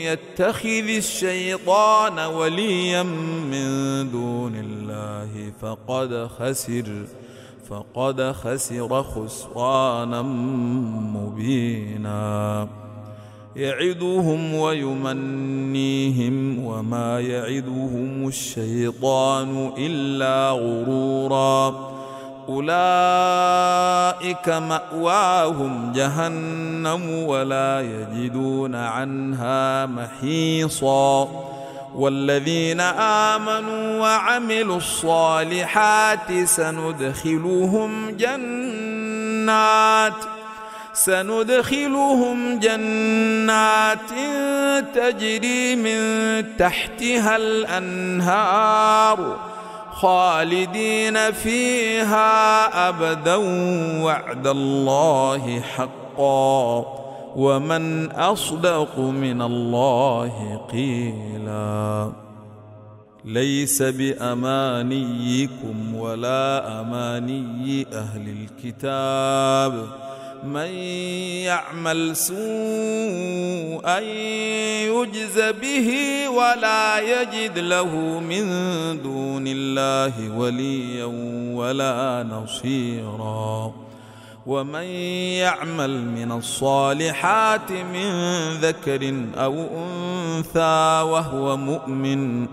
يتخذ الشيطان وليا من دون الله فقد خسر خسرانا مبينا. يعدهم ويمنيهم وما يعدهم الشيطان إلا غرورا. أولئك مأواهم جهنم ولا يجدون عنها محيصا. والذين آمنوا وعملوا الصالحات سندخلهم جنات تجري من تحتها الأنهار خالدين فيها أبدا وعد الله حقا ومن أصدق من الله قيلا. ليس بأمانيكم ولا أماني أهل الكتاب من يعمل سوءا يجز به ولا يجد له من دون الله وليا ولا نصيرا. ومن يعمل من الصالحات من ذكر أو أنثى وهو مؤمن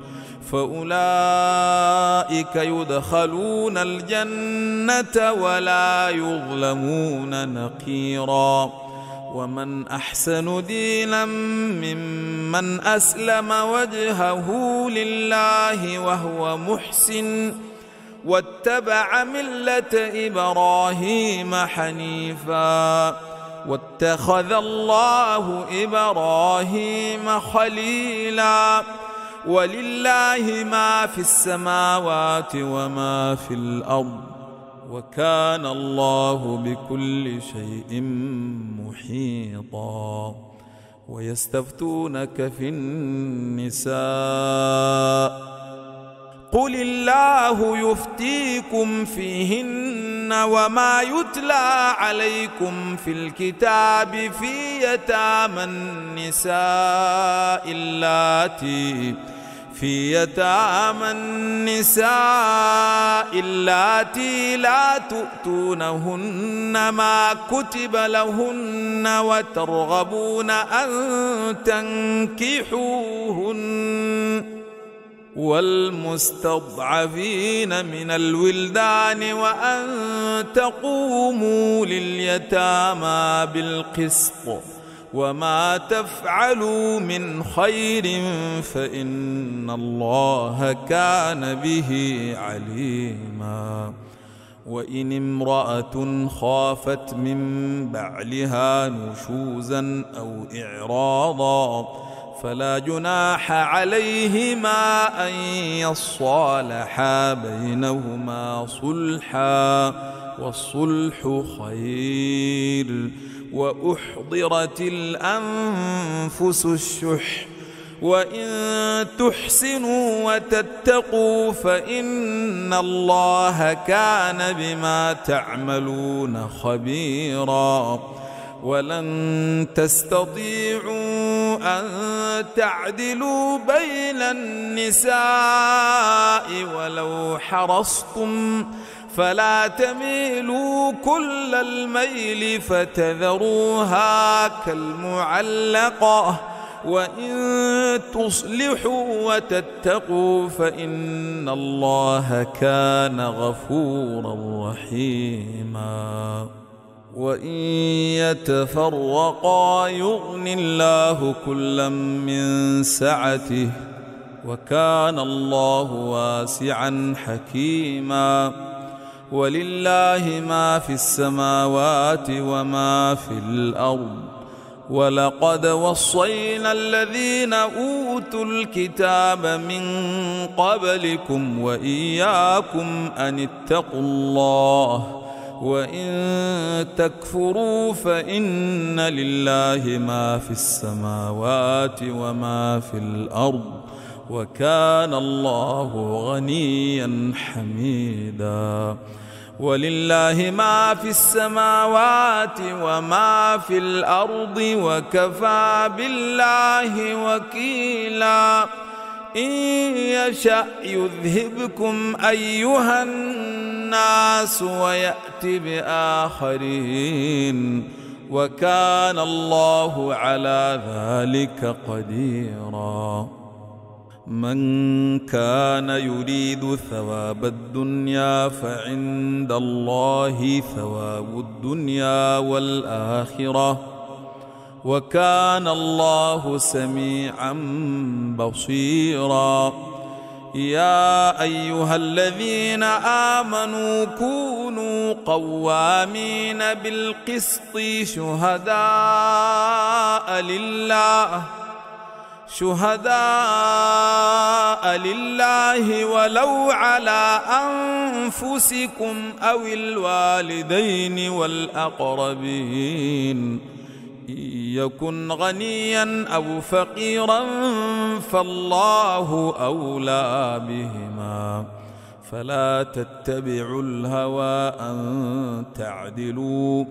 فأولئك يدخلون الجنة ولا يظلمون نقيرا. ومن أحسن دينا ممن أسلم وجهه لله وهو محسن واتبع ملة إبراهيم حنيفا واتخذ الله إبراهيم خليلا ولله ما في السماوات وما في الأرض وكان الله بكل شيء محيطا ويستفتونك في النساء قل الله يفتيكم فيهن وما يتلى عليكم في الكتاب في يتامى النساء اللاتي لا تؤتونهن ما كتب لهن وترغبون أن تنكحوهن والمستضعفين من الولدان وأن تقوموا لليتامى بالقسط وما تفعلوا من خير فإن الله كان به عليما وإن امرأة خافت من بعلها نشوزا أو إعراضا فلا جناح عليهما أن يصالحا بينهما صلحا والصلح خير وأحضرت الأنفس الشح وإن تحسنوا وتتقوا فإن الله كان بما تعملون خبيرا ولن تستطيعوا أن تعدلوا بين النساء ولو حرصتم فلا تميلوا كل الميل فتذروها كالمعلقة وإن تصلحوا وتتقوا فإن الله كان غفورا رحيما وإن يتفرقا يغن الله كلا من سعته وكان الله واسعا حكيما ولله ما في السماوات وما في الأرض ولقد وصينا الذين أوتوا الكتاب من قبلكم وإياكم أن اتقوا الله وإن تكفروا فإن لله ما في السماوات وما في الأرض وكان الله غنيا حميدا ولله ما في السماوات وما في الأرض وكفى بالله وكيلا إن يشأ يذهبكم أيها الناس ويأت بآخرين وكان الله على ذلك قديرا من كان يريد ثواب الدنيا فعند الله ثواب الدنيا والآخرة وكان الله سميعا بصيرا يا أيها الذين آمنوا كونوا قوامين بالقسط شهداء لله ولو على أنفسكم أو الوالدين والأقربين إن يكن غنيا أو فقيرا فالله أولى بهما فلا تتبعوا الهوى أن تعدلوا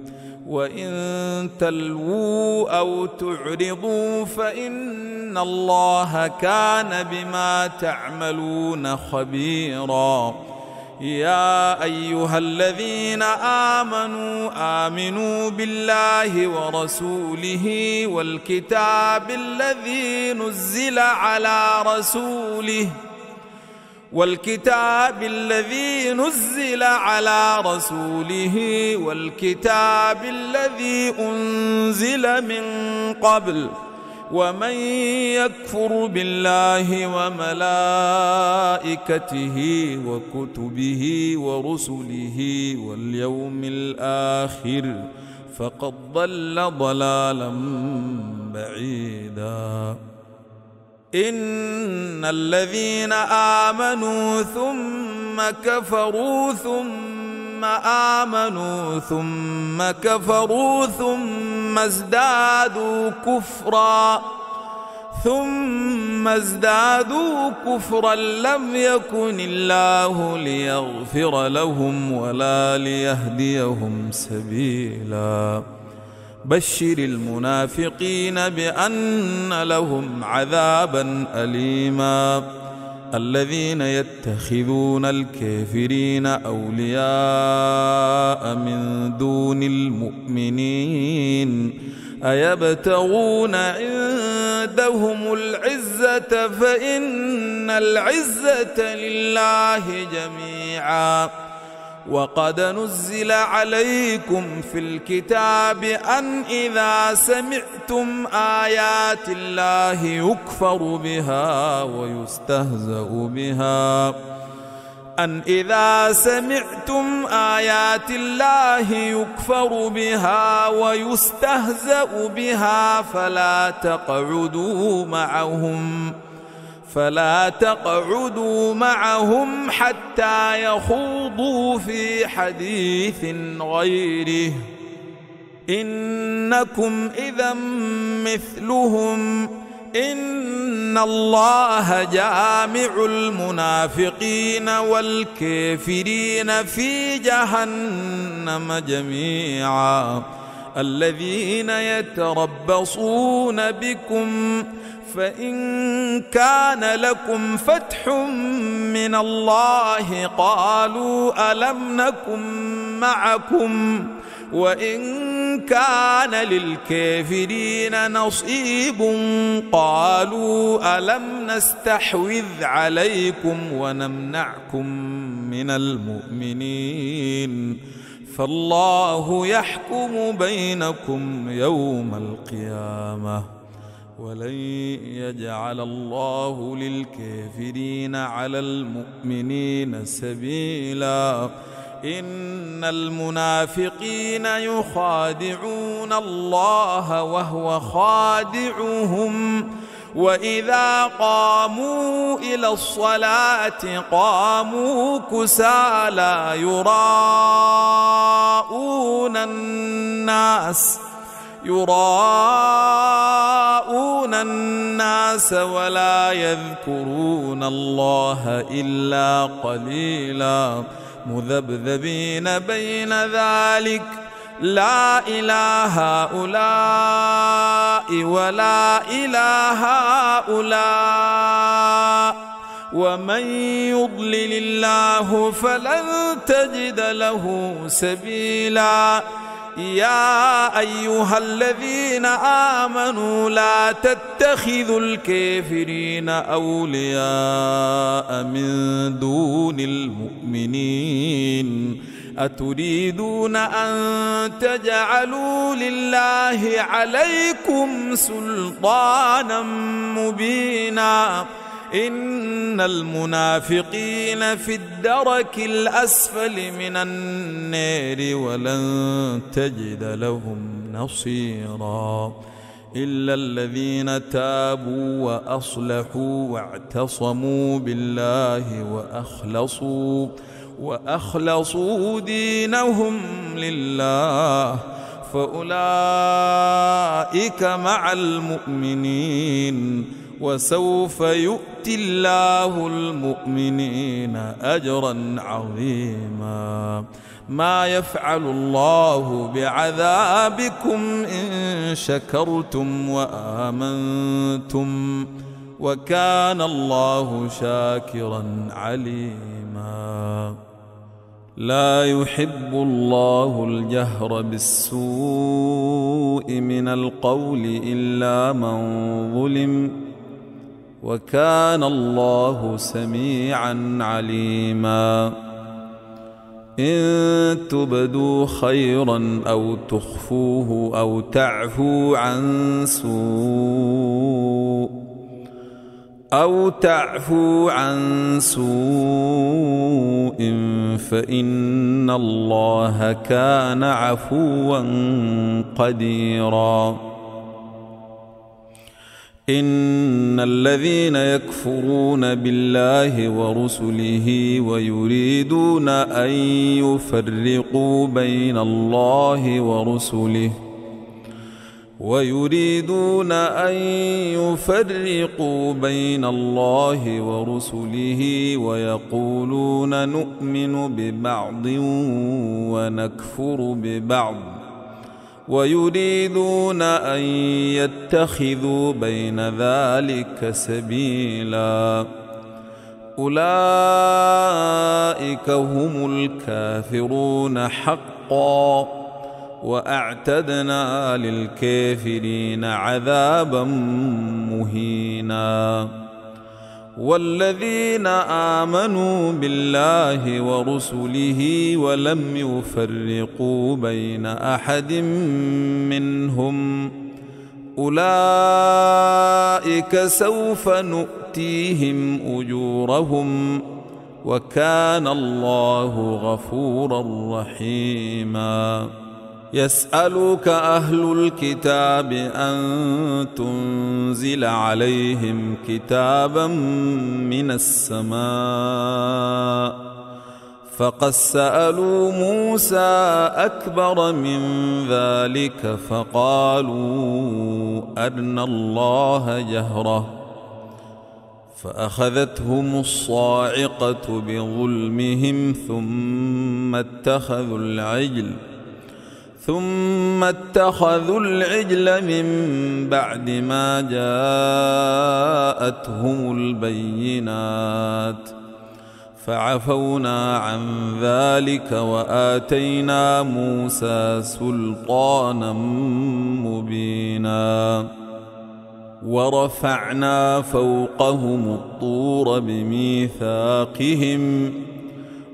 وإن تلووا أو تعرضوا فإن الله كان بما تعملون خبيرا يا أيها الذين آمنوا بالله ورسوله والكتاب الذي نزل على رسوله والكتاب الذي أنزل من قبل ومن يكفر بالله وملائكته وكتبه ورسله واليوم الآخر فقد ضل ضلالا بعيدا. إن الذين آمنوا ثم كفروا ثم آمنوا ثم كفروا ثم ازدادوا كفرا لم يكن الله ليغفر لهم ولا ليهديهم سبيلا. بشر المنافقين بأن لهم عذابا أليما. الذين يتخذون الكافرين أولياء من دون المؤمنين أيبتغون عندهم العزة فإن العزة لله جميعا. وقد نزل عليكم في الكتاب أن إذا سمعتم آيات الله يكفر بها ويستهزأ بها فلا تقعدوا معهم حتى يخوضوا في حديث غيره إنكم إذا مثلهم. إن الله جامع المنافقين والكافرين في جهنم جميعا. الذين يتربصون بكم فإن كان لكم فتح من الله قالوا ألم نكن معكم وإن كان للكافرين نصيب قالوا ألم نستحوذ عليكم ونمنعكم من المؤمنين فالله يحكم بينكم يوم القيامة ولن يجعل الله للكافرين على المؤمنين سبيلا. إن المنافقين يخادعون الله وهو خادعهم وإذا قاموا إلى الصلاة قاموا كسالى يراءون الناس ولا يذكرون الله إلا قليلا مذبذبين بين ذلك لا إله هؤلاء ولا إله هؤلاء ومن يضلل الله فلن تجد له سبيلا. يا أيها الذين آمنوا لا تتخذوا الكافرين أولياء من دون المؤمنين أتريدون أن تجعلوا لله عليكم سلطانا مبينا. إن المنافقين في الدرك الأسفل من النار ولن تجد لهم نصيرا إلا الذين تابوا وأصلحوا واعتصموا بالله وأخلصوا دينهم لله فأولئك مع المؤمنين وسوف يؤتي الله المؤمنين أجرا عظيما. ما يفعل الله بعذابكم إن شكرتم وآمنتم وكان الله شاكرا عليما. لا يحب الله الجهر بالسوء من القول إلا من ظلم وكان الله سميعا عليما. إن تبدوا خيرا أو تخفوه أو تعفو عن سوء أو تعفو عن سوء فإن الله كان عفوا قديرا. إن الذين يكفرون بالله ورسله ويريدون أن يفرقوا بين الله ورسله ويقولون نؤمن ببعض ونكفر ببعض ويريدون أن يتخذوا بين ذلك سبيلا أولئك هم الكافرون حقا وأعتدنا للكافرين عذابا مهينا. والذين آمنوا بالله ورسله ولم يفرقوا بين أحد منهم أولئك سوف نؤتيهم أجورهم وكان الله غفورا رحيما. يسألك أهل الكتاب أن تنزل عليهم كتابا من السماء فقد سألوا موسى أكبر من ذلك فقالوا أرنا الله جهرة فأخذتهم الصاعقة بظلمهم ثم اتخذوا العجل من بعد ما جاءتهم البينات فعفونا عن ذلك وآتينا موسى سلطانا مبينا. ورفعنا فوقهم الطور بميثاقهم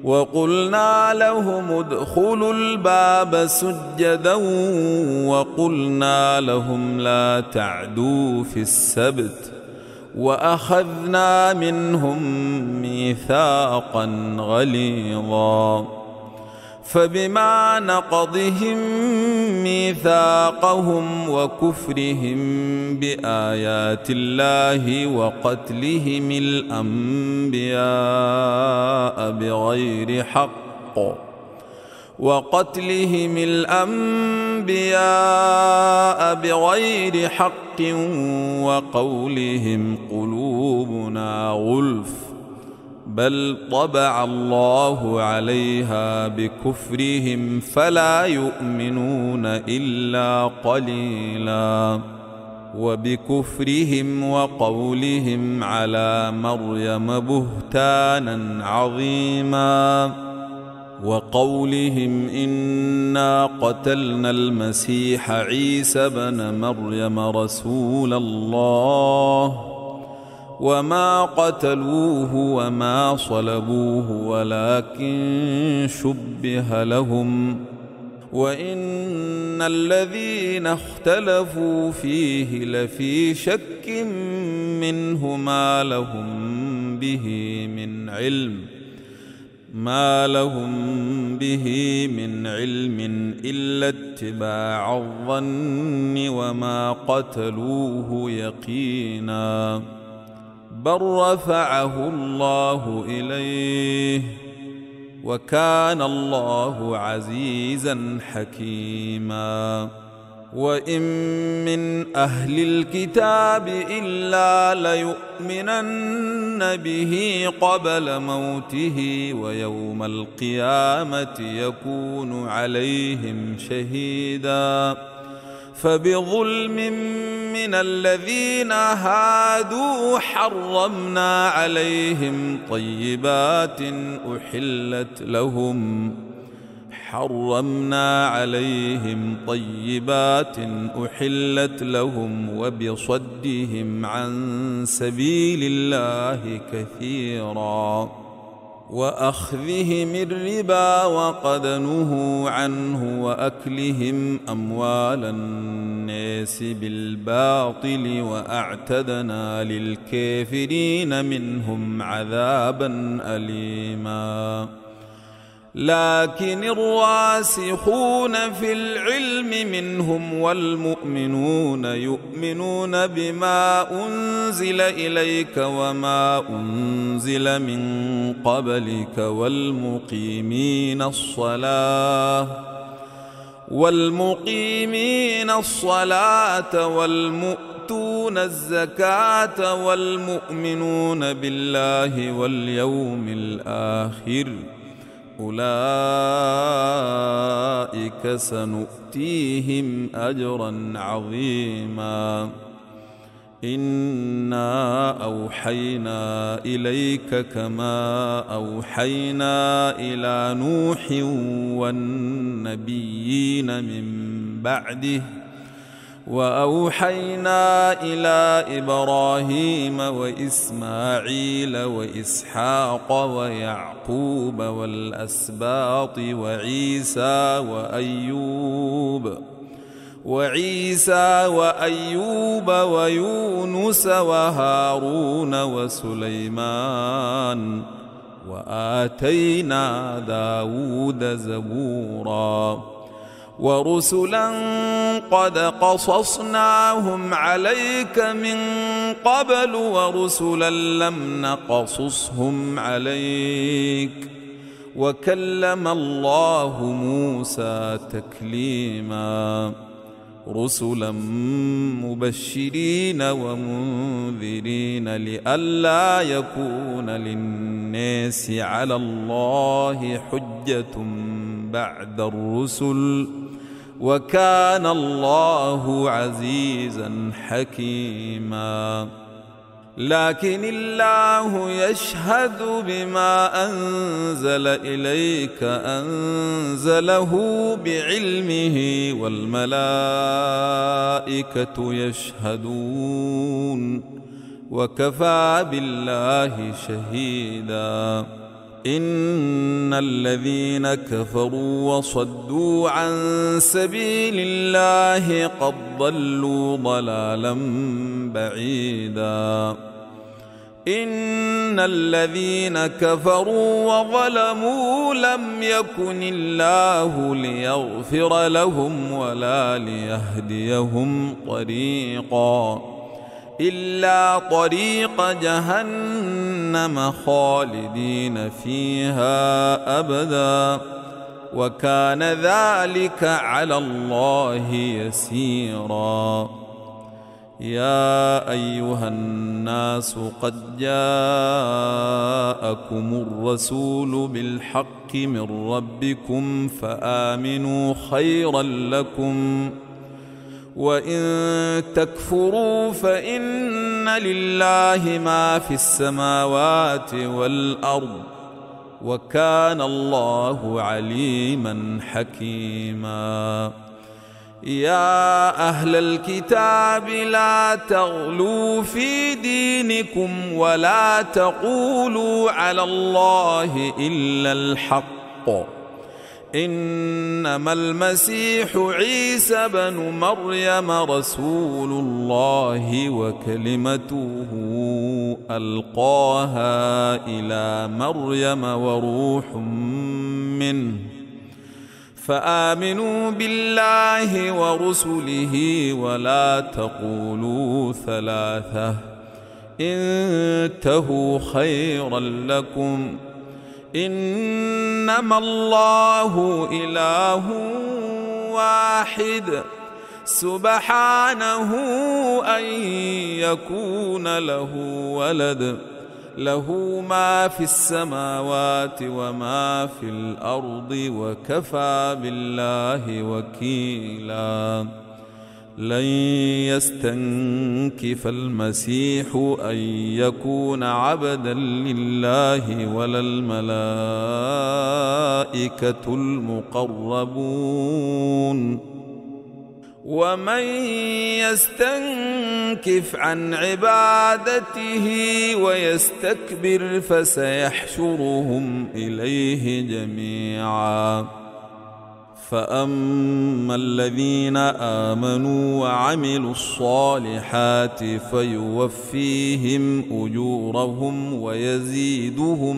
وقلنا لهم ادخلوا الباب سجدا وقلنا لهم لا تعدوا في السبت وأخذنا منهم ميثاقا غليظا. فبما نقضهم ميثاقهم وكفرهم بآيات الله وقتلهم الأنبياء بغير حق وقولهم قلوبنا غلف بل طبع الله عليها بكفرهم فلا يؤمنون إلا قليلا. وبكفرهم وقولهم على مريم بهتانا عظيما وقولهم إنا قتلنا المسيح عيسى بن مريم رسول الله وما قتلوه وما صلبوه ولكن شبه لهم وإن الذين اختلفوا فيه لفي شك منه ما لهم به من علم إلا اتباع الظن وما قتلوه يقينا بل رفعه الله إليه وكان الله عزيزا حكيما. وإن من أهل الكتاب إلا ليؤمنن به قبل موته ويوم القيامة يكون عليهم شهيدا. فبظلم من الذين هادوا حرمنا عليهم طيبات أحلت لهم وبصدهم عن سبيل الله كثيرا وأخذهم الربا وقد نهوا عنه وأكلهم أموال الناس بالباطل وأعتدنا للكافرين منهم عذابا أليما. لكن الراسخون في العلم منهم والمؤمنون يؤمنون بما أنزل إليك وما أنزل من قبلك والمقيمين الصلاة والمؤتون الزكاة والمؤمنون بالله واليوم الآخر أولئك سنؤتيهم أجرا عظيما. إنا أوحينا إليك كما أوحينا إلى نوح والنبيين من بعده وأوحينا إلى إبراهيم وإسماعيل وإسحاق ويعقوب والأسباط وعيسى وأيوب ويونس وهارون وسليمان وآتينا داود زبورا. ورسلا قد قصصناهم عليك من قبل ورسلا لم نقصصهم عليك وكلم الله موسى تكليما. رسلا مبشرين ومنذرين لئلا يكون للناس على الله حجة بعد الرسل وكان الله عزيزا حكيما. لكن الله يشهد بما أنزل إليك أنزله بعلمه والملائكة يشهدون وكفى بالله شهيدا. إن الذين كفروا وصدوا عن سبيل الله قد ضلوا ضلالا بعيدا. إن الذين كفروا وظلموا لم يكن الله ليغفر لهم ولا ليهديهم طريقا إلا طريق جهنم خالدين فيها أبدا وكان ذلك على الله يسيرا. يا أيها الناس قد جاءكم الرسول بالحق من ربكم فآمنوا خيرا لكم وإن تكفروا فإن لله ما في السماوات والأرض وكان الله عليما حكيما. يا أهل الكتاب لا تغلوا في دينكم ولا تقولوا على الله إلا الحق إنما المسيح عيسى بن مريم رسول الله وكلمته ألقاها إلى مريم وروح منه فآمنوا بالله ورسله ولا تقولوا ثلاثة انتهوا خيرا لكم إنما الله إله واحد سبحانه أن يكون له ولد له ما في السماوات وما في الأرض وكفى بالله وكيلا. لن يستنكف المسيح أن يكون عبدا لله ولا الملائكة المقربون ومن يستنكف عن عبادته ويستكبر فسيحشرهم إليه جميعا فأما الذين آمنوا وعملوا الصالحات فيوفيهم أجورهم ويزيدهم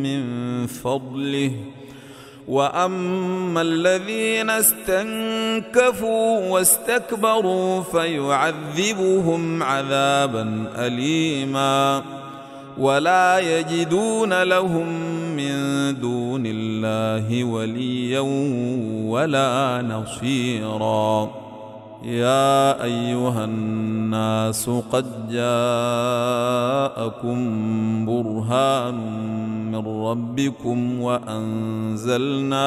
من فضله، وأما الذين استنكفوا واستكبروا فيعذبهم عذابا أليما ولا يجدون لهم من دون الله وليا ولا نصيرا. يا أيها الناس قد جاءكم برهان من ربكم وأنزلنا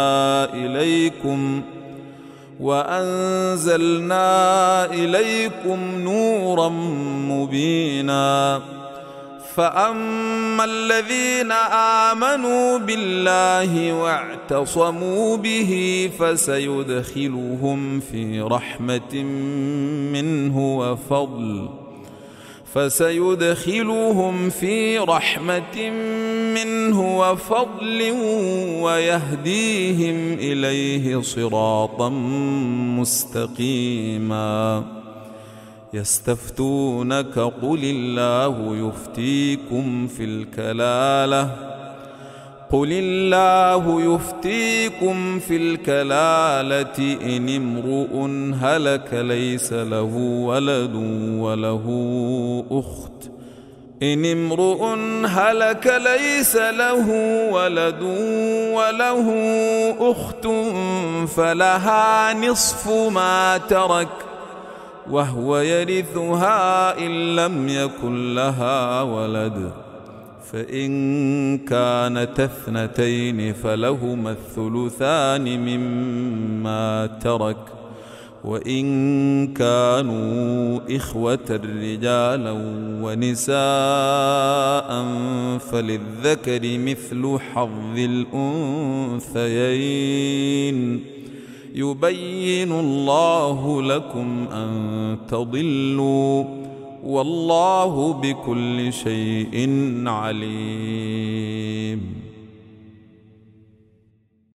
إليكم نورا مبينا. فأما الذين آمنوا بالله واعتصموا به فسيدخلهم في رحمة منه وفضل ويهديهم إليه صراطا مستقيما. يستفتونك قل الله يفتيكم في الكلالة إن امرؤ هلك ليس له ولد وله أخت فلها نصف ما ترك وهو يرثها إن لم يكن لها ولد، فإن كانتا اثنتين فلهما الثلثان مما ترك، وإن كانوا إخوة رجالا ونساء فللذكر مثل حظ الأنثيين. يبين الله لكم أن تضلوا والله بكل شيء عليم.